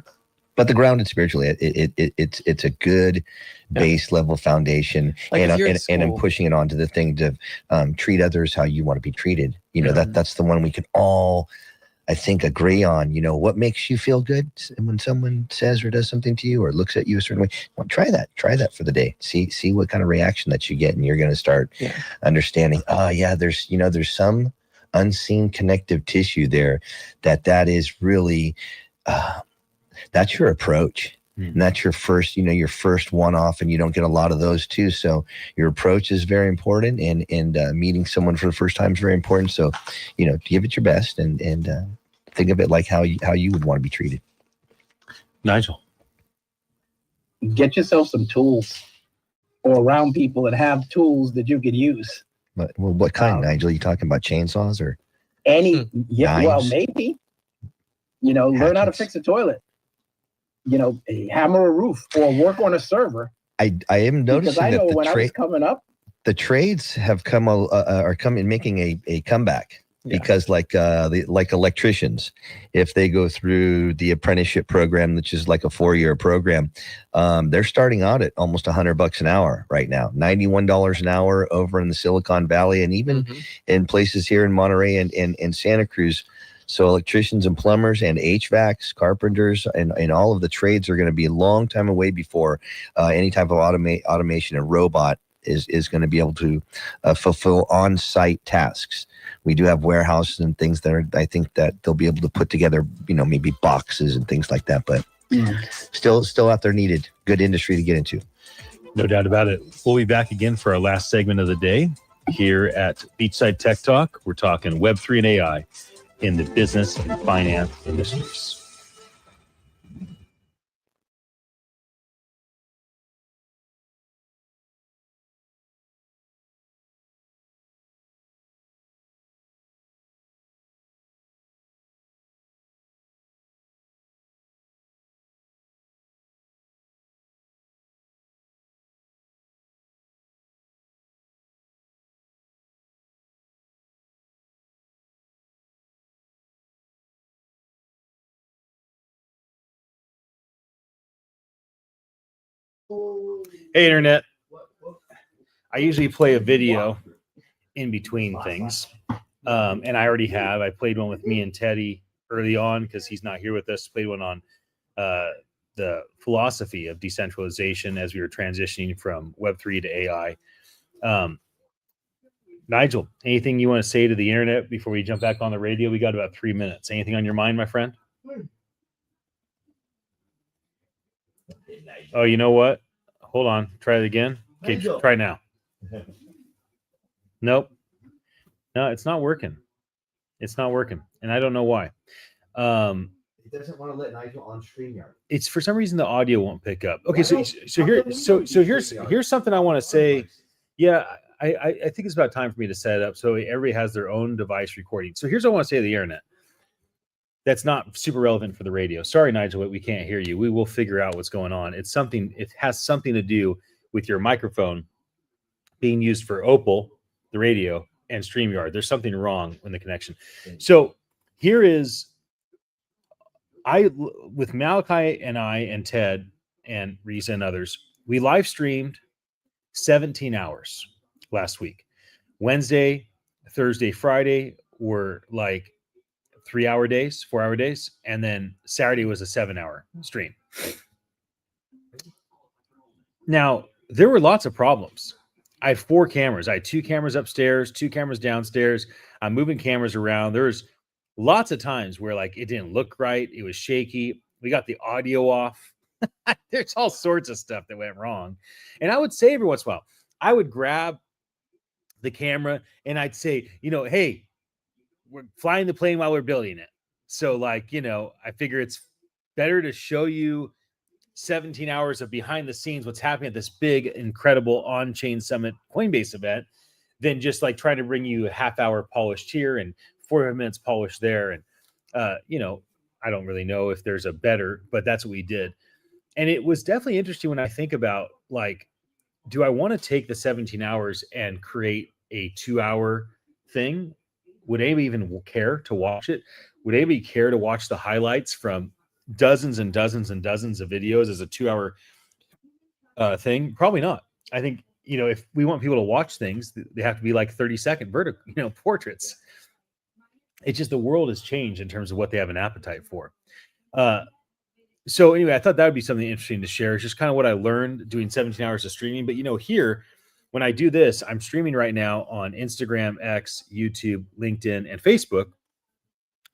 But the grounded spiritually, it's a good base level foundation, and I'm pushing it on to the thing to treat others how you want to be treated. That's the one we can all, I think, agree on. What makes you feel good, and when someone says or does something to you or looks at you a certain way, well, try that for the day. See what kind of reaction that you get, and you're going to start understanding. There's some unseen connective tissue there that is really. That's your approach. And that's your first, your first one-off, and you don't get a lot of those too. So your approach is very important, and meeting someone for the first time is very important. So, give it your best, and think of it like how you would want to be treated. Nigel, get yourself some tools, or around people that have tools that you could use. What kind, Nigel? Are you talking about chainsaws or any? Yeah, knives? well, maybe. Learn how to fix a toilet. Hammer a roof or work on a server. I am noticing because I know that when I was coming up, the trades have are coming making a comeback. Yeah. Because like electricians, if they go through the apprenticeship program, which is like a 4-year program, they're starting out at almost $100 an hour right now, $91 an hour over in the Silicon Valley, and even in places here in Monterey and Santa Cruz. So electricians and plumbers and HVACs, carpenters, and all of the trades are going to be a long time away before any type of automation and robot is going to be able to fulfill on-site tasks. We do have warehouses and things that I think that they'll be able to put together, maybe boxes and things like that, but still out there needed. Good industry to get into. No doubt about it. We'll be back again for our last segment of the day here at Beachside Tech Talk. We're talking Web3 and AI in the business and finance industries. Hey, Internet. I usually play a video in between things, and I already have. I played one with me and Teddy early on because he's not here with us. Played one on the philosophy of decentralization as we were transitioning from Web3 to AI. Nigel, anything you want to say to the Internet before we jump back on the radio? We got about 3 minutes. Anything on your mind, my friend? Oh, you know what? Hold on. Try it again. Okay, try now. Nope. No, it's not working. It's not working. And I don't know why. It doesn't want to let Nigel on StreamYard. It's for some reason the audio won't pick up. Okay, here's something I want to say. Yeah, I think it's about time for me to set it up so everybody has their own device recording. So here's what I want to say to the Internet. That's not super relevant for the radio. Sorry, Nigel, we can't hear you. We will figure out what's going on. It has something to do with your microphone being used for Opal, the radio, and StreamYard. There's something wrong in the connection. So here is, with Malachi and I and Ted and Risa and others, we live streamed 17 hours last week. Wednesday, Thursday, Friday were like 3-hour days, 4-hour days, and then Saturday was a 7-hour stream. Now, there were lots of problems. I had 4 cameras. I had 2 cameras upstairs, 2 cameras downstairs. I'm moving cameras around. There was lots of times where like it didn't look right. It was shaky. We got the audio off. There's all sorts of stuff that went wrong. And I would say every once in a while, I would grab the camera and I'd say, hey, we're flying the plane while we're building it. So like, I figure it's better to show you 17 hours of behind the scenes, what's happening at this big, incredible on-chain summit Coinbase event than just like trying to bring you a half-hour polished here and 45 minutes polished there. And, I don't really know if there's a better, but that's what we did. And it was definitely interesting when I think about like, do I want to take the 17 hours and create a 2-hour thing? Would anybody even care to watch it? Would anybody care to watch the highlights from dozens and dozens and dozens of videos as a 2-hour thing? Probably not. I think, if we want people to watch things, they have to be like 30-second vertical, portraits. It's just the world has changed in terms of what they have an appetite for. So anyway, I thought that would be something interesting to share. It's just kind of what I learned doing 17 hours of streaming. But, here, when I do this, I'm streaming right now on Instagram, X, YouTube, LinkedIn, and Facebook,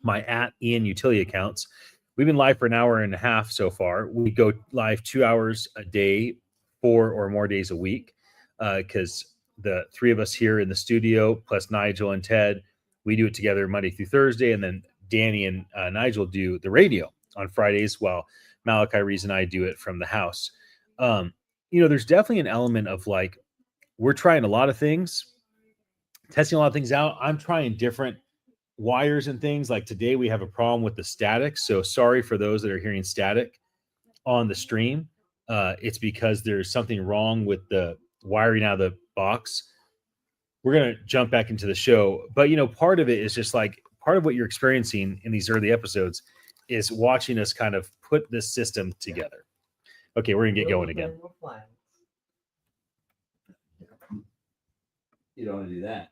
my @Ian Utile accounts. We've been live for an hour and a half so far. We go live 2 hours a day, 4 or more days a week, because the three of us here in the studio, plus Nigel and Ted, we do it together Monday through Thursday, and then Danny and Nigel do the radio on Fridays, while Malachi, Reese, and I do it from the house. There's definitely an element of like, we're trying a lot of things, testing a lot of things out. I'm trying different wires and things. Like today we have a problem with the static. So sorry for those that are hearing static on the stream. It's because there's something wrong with the wiring out of the box. We're going to jump back into the show. But, part of it is just like, part of what you're experiencing in these early episodes is watching us kind of put this system together. Okay, we're going to get going again. You don't want to do that.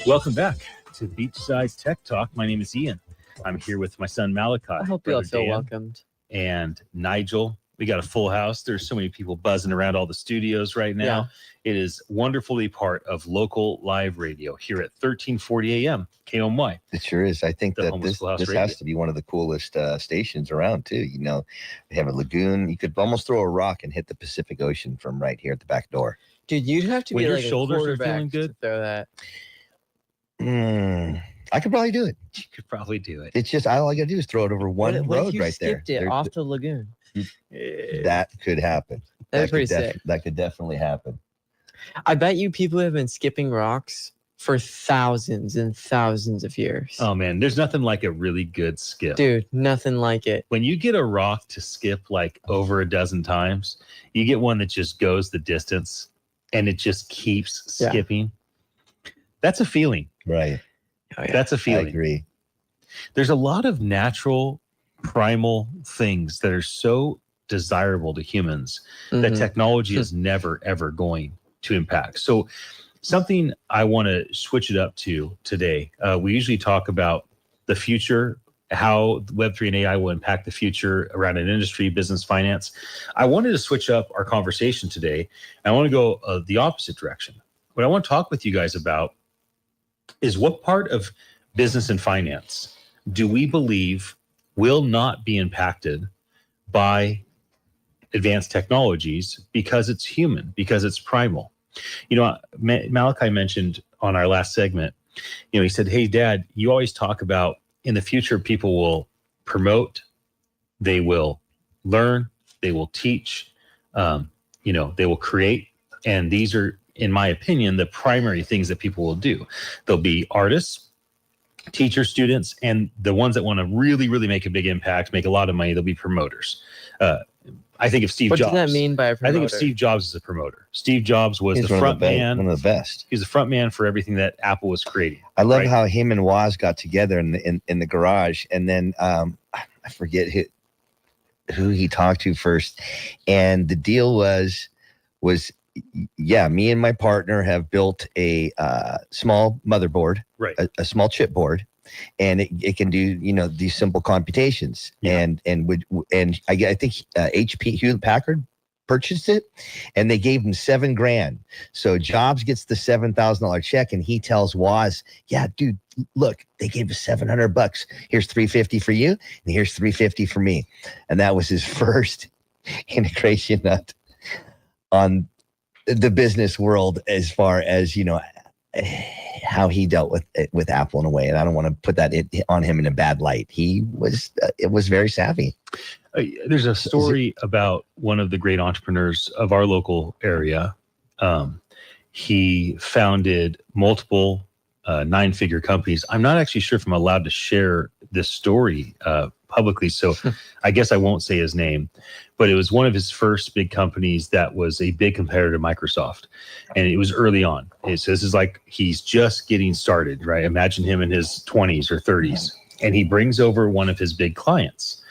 Welcome back to Beachside Tech Talk. My name is Ian. I'm here with my son Malachi. I hope you all feel welcomed. And Nigel. We got a full house. There's so many people buzzing around all the studios right now. Yeah. It is wonderfully part of local live radio here at 1340 AM KOMY. It sure is. I think that this has to be one of the coolest stations around too. They have a lagoon. You could almost throw a rock and hit the Pacific Ocean from right here at the back door. Dude, you'd have to when be your like shoulders a are feeling good to throw that. I could probably do it. You could probably do it. It's just all I got to do is throw it over one what road if you right there. skipped it off the lagoon? That could happen. That's pretty sick. That could definitely happen. I bet you people have been skipping rocks for thousands and thousands of years. Oh man, there's nothing like a really good skip. Dude, nothing like it. When you get a rock to skip like over a dozen times, you get one that just goes the distance and it just keeps skipping. That's a feeling. Right. Oh, yeah. That's a feeling. I agree. There's a lot of natural primal things that are so desirable to humans that technology is never ever going to impact. So something I want to switch it up to today, we usually talk about the future, how Web3 and AI will impact the future around an industry, business, finance. I wanted to switch up our conversation today. I want to go the opposite direction. What I want to talk with you guys about is what part of business and finance do we believe will not be impacted by advanced technologies because it's human, because it's primal. Malachi mentioned on our last segment, he said, hey, Dad, you always talk about in the future, people will promote, they will learn, they will teach, they will create. And these are, in my opinion, the primary things that people will do. They'll be artists, teachers, students, and the ones that want to really, really make a big impact, make a lot of money, they'll be promoters. I think of Steve Jobs. What does that mean by a promoter? I think of Steve Jobs as a promoter. Steve Jobs was the front man. One of the best. He's the front man for everything that Apple was creating. I love how him and Woz got together in the garage, and then I forget who he talked to first, and the deal was me and my partner have built a small motherboard, right? A small chipboard, and it can do these simple computations. Yeah. And I think HP Hewlett Packard purchased it, and they gave him $7,000. So Jobs gets the $7,000 check, and he tells Woz, "Yeah, dude, look, they gave us $700. Here's $350 for you, and here's $350 for me." And that was his first integration nut on the business world, as far as how he dealt with Apple in a way. And I don't want to put that on him in a bad light. It was very savvy. There's a story about one of the great entrepreneurs of our local area. He founded multiple 9-figure companies. I'm not actually sure if I'm allowed to share this story publicly, so I guess I won't say his name, but it was one of his first big companies that was a big competitor to Microsoft, and it was early on. So this is like he's just getting started, right? Imagine him in his 20s or 30s, and he brings over one of his big clients,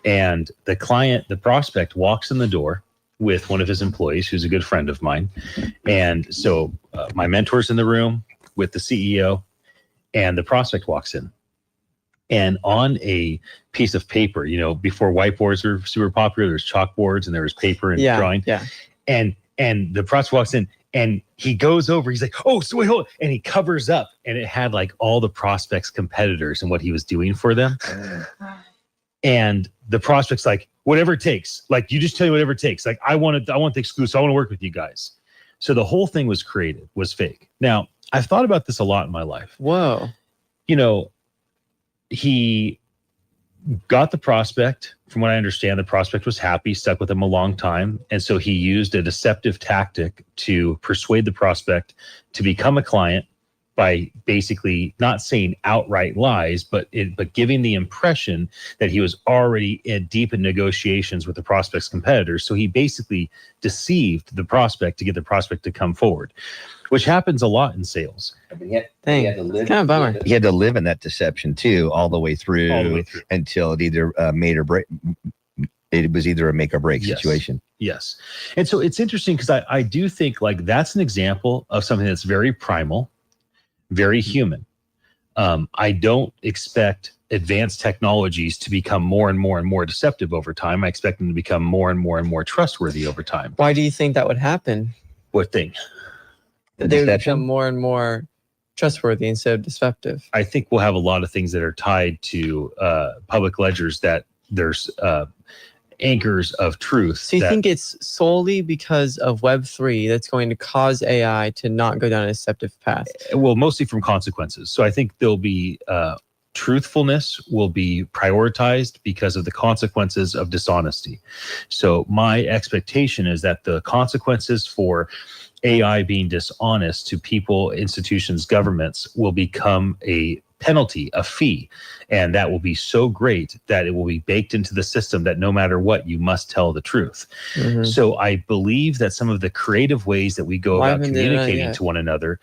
and the prospect walks in the door with one of his employees, who's a good friend of mine, and so my mentor's in the room with the CEO, and the prospect walks in. And on a piece of paper, before whiteboards were super popular, there's chalkboards and there was paper and drawing. Yeah. And the prospect walks in, And he goes over, he's like, oh, so wait, hold on. And he covers up, and it had like all the prospects' competitors and what he was doing for them. And the prospect's like, whatever it takes. Like, you just tell me whatever it takes. Like, I want the exclusive. I want to work with you guys. So the whole thing was created, was fake. Now, I've thought about this a lot in my life. Whoa. You know, he got the prospect. From what I understand, the prospect was happy, stuck with him a long time. And so he used a deceptive tactic to persuade the prospect to become a client by basically not saying outright lies, but giving the impression that he was already deep in negotiations with the prospect's competitors. So he basically deceived the prospect to get the prospect to come forward, which happens a lot in sales. He had to live, kind of bummer. He had to live in that deception too, all the way through, until it either made or break. It was either a make or break situation. Yes. And so it's interesting because I do think like that's an example of something that's very primal, very human. I don't expect advanced technologies to become more and more and more deceptive over time. I expect them to become more and more and more trustworthy over time. Why do you think that would happen? What thing? They would become more and more trustworthy instead of deceptive. I think we'll have a lot of things that are tied to public ledgers that there's anchors of truth. So you think it's solely because of Web3 that's going to cause AI to not go down a deceptive path? Well, mostly from consequences. So I think there'll be truthfulness will be prioritized because of the consequences of dishonesty. So my expectation is that the consequences for AI being dishonest to people, institutions, governments will become a penalty, a fee. And that will be so great that it will be baked into the system that no matter what, you must tell the truth. Mm-hmm. So I believe that some of the creative ways that we go about communicating to one another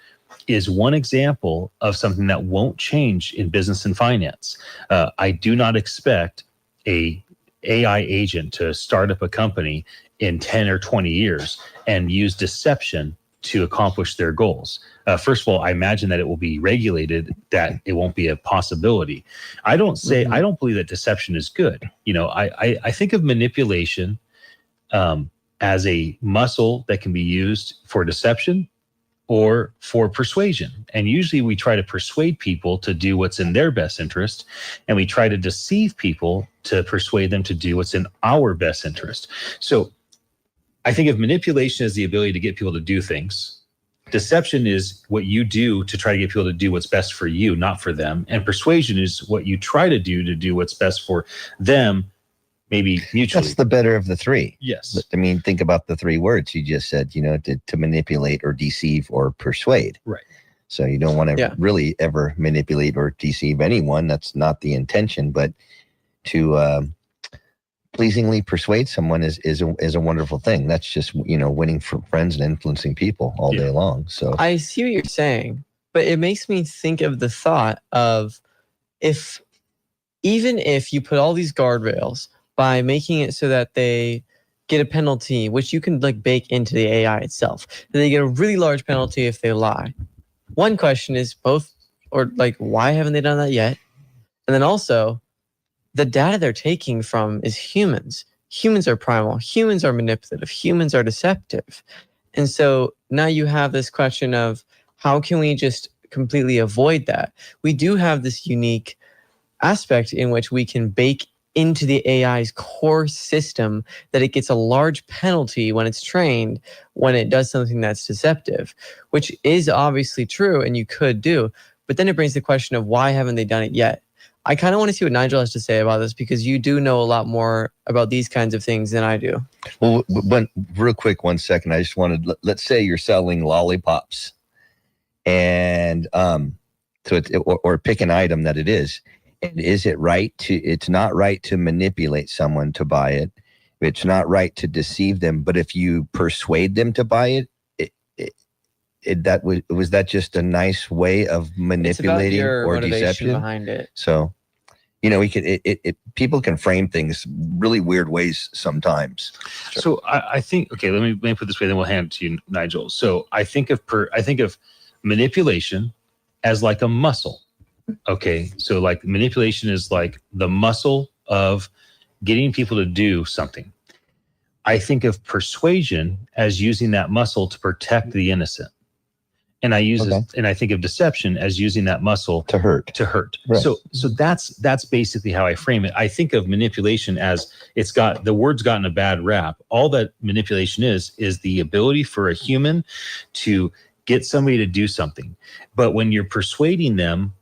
is one example of something that won't change in business and finance. I do not expect a AI agent to start up a company in 10 or 20 years and use deception to accomplish their goals. First of all, I imagine that it will be regulated, that it won't be a possibility. I don't believe that deception is good. You know, I think of manipulation as a muscle that can be used for deception or for persuasion. And usually we try to persuade people to do what's in their best interest, and we try to deceive people to persuade them to do what's in our best interest. So I think of manipulation as the ability to get people to do things. Deception is what you do to try to get people to do what's best for you, not for them. And persuasion is what you try to do what's best for them, maybe mutually. That's the better of the three. Yes. I mean, think about the three words you just said, you know, to manipulate or deceive or persuade. Right. So you don't want to really ever manipulate or deceive anyone. That's not the intention, but to pleasingly persuade someone is a wonderful thing. That's just, you know, winning for friends and influencing people all day long. So I see what you're saying, but it makes me think of the thought of even if you put all these guardrails by making it so that they get a penalty, which you can like bake into the AI itself, that they get a really large penalty if they lie. One question is why haven't they done that yet? And then also, the data they're taking from is humans. Humans are primal. Humans are manipulative. Humans are deceptive. And so now you have this question of how can we just completely avoid that? We do have this unique aspect in which we can bake into the AI's core system that it gets a large penalty when it's trained, when it does something that's deceptive, which is obviously true and you could do. But then it brings the question of why haven't they done it yet? I kind of want to see what Nigel has to say about this because you do know a lot more about these kinds of things than I do. Well, real quick, 1 second. I just wanted, let's say you're selling lollipops and or pick an item that it is. And is it right it's not right to manipulate someone to buy it. It's not right to deceive them. But if you persuade them to buy it, was that just a nice way of manipulating or deception behind it? So, you know, people can frame things really weird ways sometimes. So I think, okay, let me put it this way, then we'll hand it to you, Nigel. So I think of manipulation as like a muscle. Okay, so like manipulation is like the muscle of getting people to do something. I think of persuasion as using that muscle to protect the innocent. And I think of deception as using that muscle to hurt. Right. So that's basically how I frame it. I think of manipulation as the word's gotten a bad rap. All that manipulation is the ability for a human to get somebody to do something. But when you're persuading them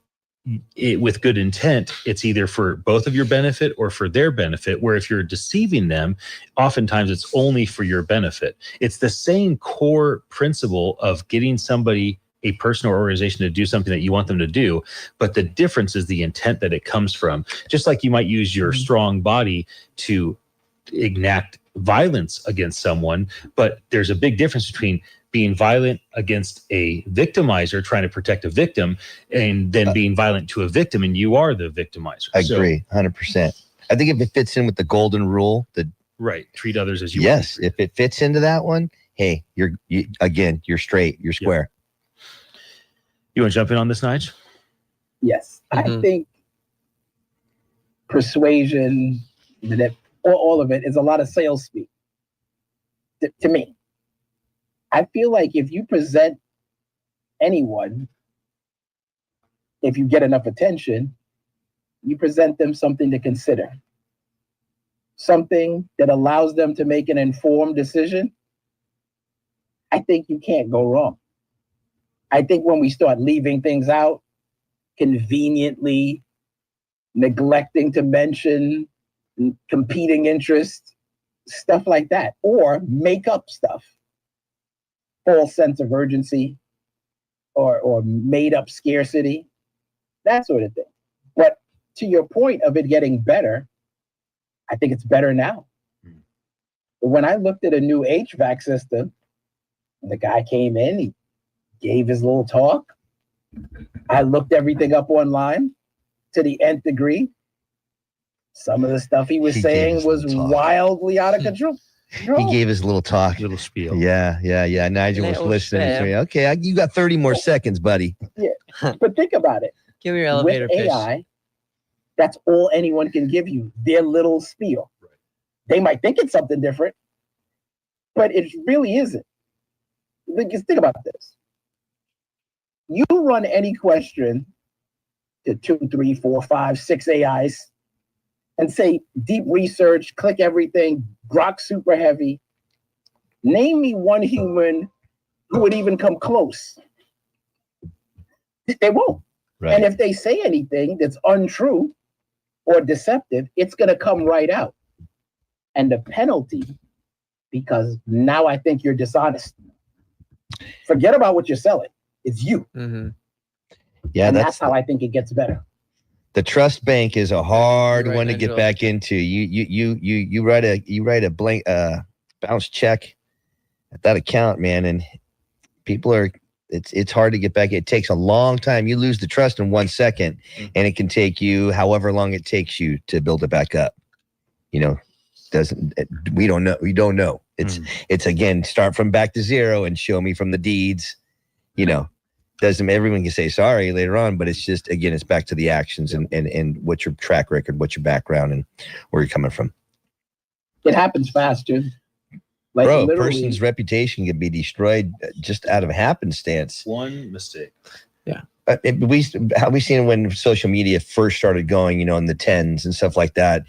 with good intent, it's either for both of your benefit or for their benefit, where if you're deceiving them, oftentimes it's only for your benefit. It's the same core principle of getting somebody, a person or organization, to do something that you want them to do, but the difference is the intent that it comes from. Just like you might use your strong body to enact violence against someone, but there's a big difference between being violent against a victimizer trying to protect a victim and then being violent to a victim and you are the victimizer. I agree 100%. I think if it fits in with the golden rule, treat others as you want. If it fits into that one, hey, you're straight, you're square. You want to jump in on this, Nige? Yes. I think persuasion, all of it is a lot of sales speak to me. I feel like if you present anyone, if you get enough attention, you present them something to consider, something that allows them to make an informed decision. I think you can't go wrong. I think when we start leaving things out, conveniently neglecting to mention competing interests, stuff like that, or make up stuff, false sense of urgency or made up scarcity, that sort of thing. But to your point of it getting better, I think it's better now. But when I looked at a new HVAC system, the guy came in, he gave his little talk. I looked everything up online to the nth degree. Some of the stuff he was saying was wildly out of control. He gave his little talk. Little spiel. Yeah. Nigel was listening to me. Okay, you got 30 more seconds, buddy. Yeah, but think about it. Give me your elevator With pitch. AI, that's all anyone can give you, their little spiel. Right. They might think it's something different, but it really isn't. Just think about this. You run any question to 2, 3, 4, 5, 6 AIs and say, deep research, click everything, grok super heavy. Name me one human who would even come close. They won't. Right. And if they say anything that's untrue or deceptive, it's going to come right out. And the penalty, because now I think you're dishonest. Forget about what you're selling. It's you. Mm-hmm. Yeah, and that's how I think it gets better. The trust bank is a hard one to get back into. You write a blank bounce check at that account, man, and people are. It's hard to get back. It takes a long time. You lose the trust in 1 second, and it can take you however long it takes you to build it back up. We don't know. We don't know. It's again, start from back to zero and show me from the deeds. Everyone can say sorry later on, but it's just, again, it's back to the actions and what's your track record, what's your background, and where you're coming from. It happens fast, dude. Like, bro, a person's reputation can be destroyed just out of happenstance. One mistake. Yeah. How we seen when social media first started going, in the 10s and stuff like that,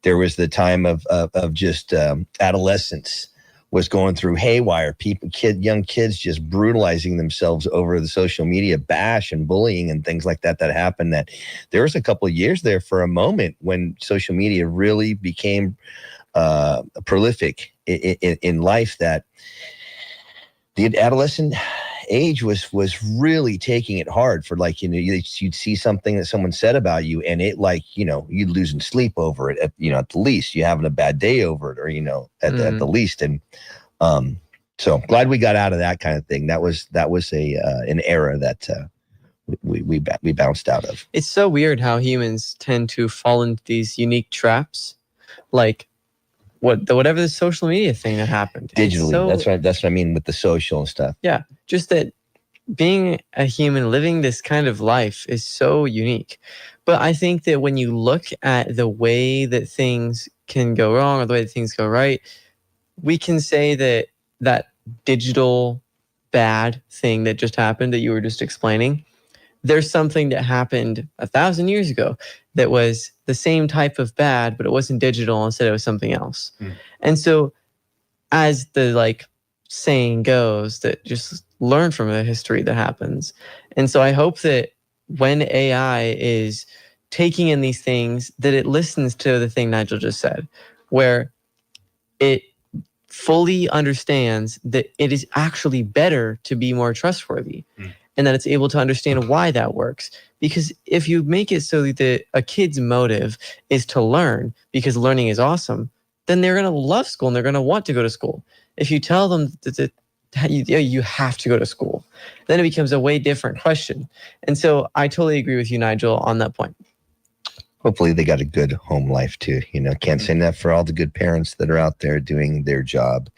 there was the time of just adolescence was going through haywire. Young kids just brutalizing themselves over the social media bash and bullying and things like that happened. That there was a couple of years there for a moment when social media really became prolific in life, that the adolescent age was really taking it hard for, you'd see something that someone said about you and it you'd losing sleep over it at the least, you having a bad day over it, or at the least. And so glad we got out of that kind of thing. That was an era that we bounced out of. It's so weird how humans tend to fall into these unique traps, like whatever the social media thing that happened digitally. That's what I mean with the social and stuff. Yeah, just that being a human living this kind of life is so unique. But I think that when you look at the way that things can go wrong or the way that things go right, we can say that that digital bad thing that just happened that you were just explaining, there's something that happened 1,000 years ago that was the same type of bad, but it wasn't digital. Instead, it was something else. And so, as the saying goes, that just learn from the history that happens. And so I hope that when AI is taking in these things, that it listens to the thing Nigel just said, where it fully understands that it is actually better to be more trustworthy, and that it's able to understand why that works. Because if you make it so that a kid's motive is to learn because learning is awesome, then they're going to love school and they're going to want to go to school. If you tell them that you have to go to school, then it becomes a way different question. And so I totally agree with you, Nigel, on that point. Hopefully they got a good home life too. Can't say enough for all the good parents that are out there doing their job,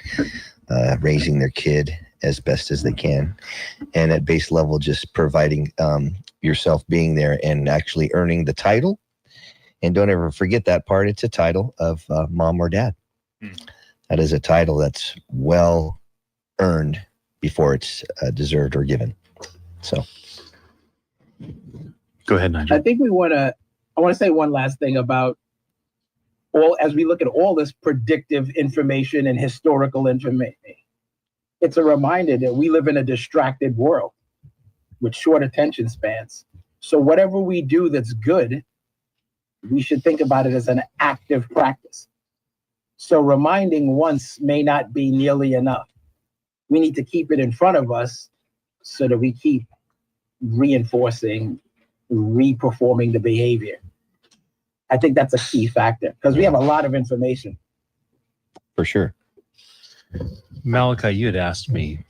raising their kid as best as they can. And at base level, just providing yourself being there and actually earning the title. And don't ever forget that part. It's a title of mom or dad. That is a title that's well earned before it's deserved or given. So go ahead, Nigel. I think I want to say one last thing about as we look at all this predictive information and historical information. It's a reminder that we live in a distracted world with short attention spans. So whatever we do that's good, we should think about it as an active practice. So reminding once may not be nearly enough. We need to keep it in front of us so that we keep reinforcing, reperforming the behavior. I think that's a key factor because we have a lot of information. For sure. Malachi, you had asked me,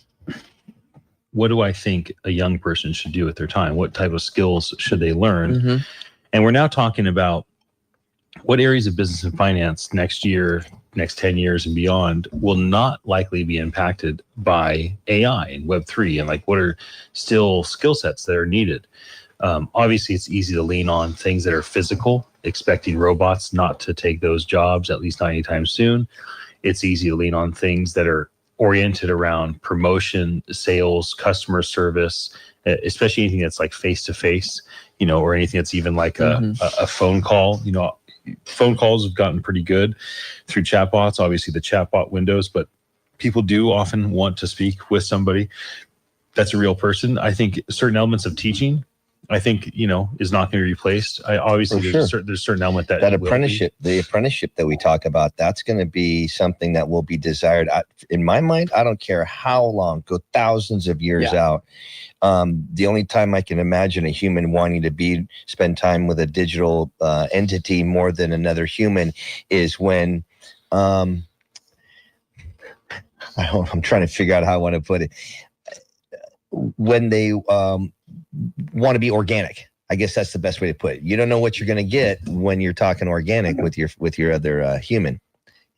what do I think a young person should do with their time? What type of skills should they learn? And we're now talking about what areas of business and finance next year, next 10 years and beyond will not likely be impacted by AI and Web3, and what are still skill sets that are needed. Obviously, it's easy to lean on things that are physical, expecting robots not to take those jobs, at least not anytime soon. It's easy to lean on things that are oriented around promotion, sales, customer service, especially anything that's face-to-face, or anything that's even a phone call. Phone calls have gotten pretty good through chatbots, obviously the chatbot windows, but people do often want to speak with somebody that's a real person. I think certain elements of teaching, is not going to be replaced. Obviously, there's a certain element that apprenticeship, the apprenticeship that we talk about, that's going to be something that will be desired. In my mind, I don't care how long, go thousands of years out. The only time I can imagine a human wanting to spend time with a digital entity more than another human is when, I'm trying to figure out how I want to put it, when they want to be organic. I guess that's the best way to put it. You don't know what you're going to get when you're talking organic with your other human.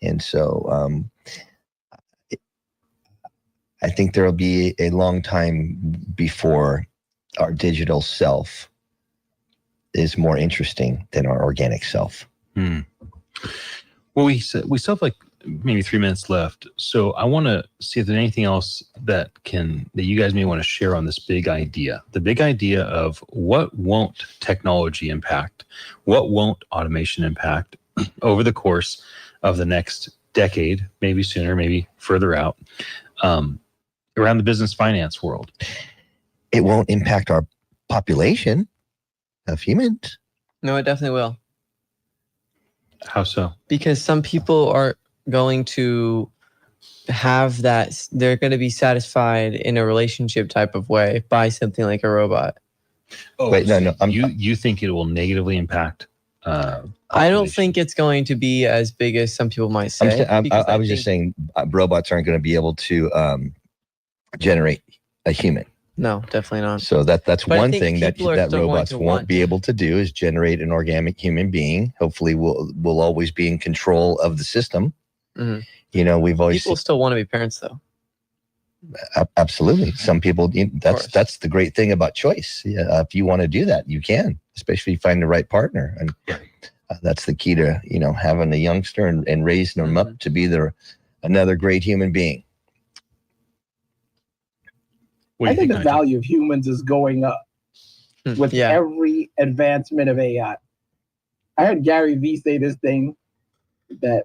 And so I think there'll be a long time before our digital self is more interesting than our organic self. Well, we still have maybe 3 minutes left. So I want to see if there's anything else that you guys may want to share on this big idea. The big idea of what won't technology impact, what won't automation impact over the course of the next decade, maybe sooner, maybe further out, around the business finance world. It won't impact our population of humans. No, it definitely will. How so? Because some people are going to have that, they're going to be satisfied in a relationship type of way by something like a robot. Oh, wait, no. You think it will negatively impact? I don't think it's going to be as big as some people might say. I was just saying robots aren't going to be able to generate a human. No, definitely not. So that's one thing that robots won't be able to do is generate an organic human being. Hopefully we'll always be in control of the system. We've always people still want to be parents though. Absolutely. Some people, that's the great thing about choice. If you want to do that, you can, especially if you find the right partner. And that's the key to, having a youngster and raising them up to be the Another great human being. What do I you think the Nigel? value of humans is going up with Yeah. every advancement of AI. I heard Gary Vee say this thing that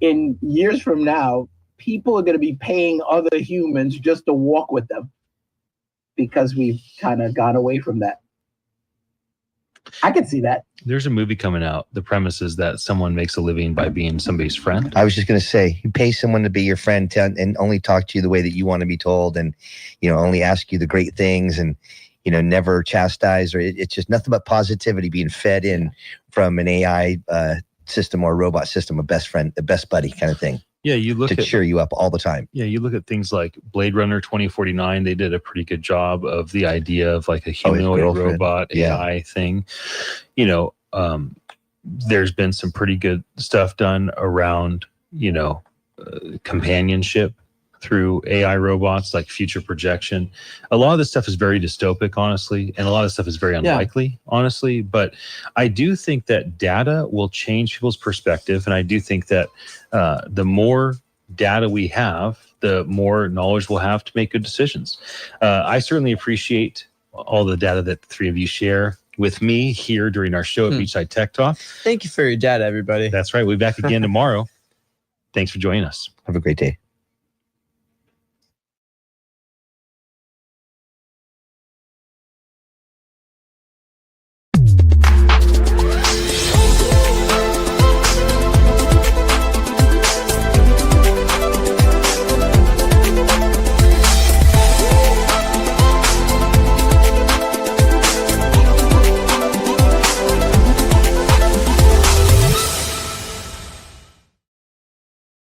in years from now, people are going to be paying other humans just to walk with them because we've kind of gone away from that. I can see that. There's a movie coming out. The premise is that someone makes a living by being somebody's friend. I was just going to say, you pay someone to be your friend and only talk to you the way that you want to be told, and only ask you the great things, and never chastise, or it's just nothing but positivity being fed in from an AI system or robot system, a best friend, a best buddy kind of thing. Yeah, you look to at cheer you up all the time. Yeah, you look at things like Blade Runner 2049. They did a pretty good job of the idea of like a humanoid robot AI thing. There's been some pretty good stuff done around companionship through AI robots, like future projection. A lot of this stuff is very dystopic, honestly, and a lot of stuff is very unlikely, honestly. But I do think that data will change people's perspective, and I do think that the more data we have, the more knowledge we'll have to make good decisions. I certainly appreciate all the data that the three of you share with me here during our show at Beachside Tech Talk. Thank you for your data, everybody. That's right. We'll be back again tomorrow. Thanks for joining us. Have a great day.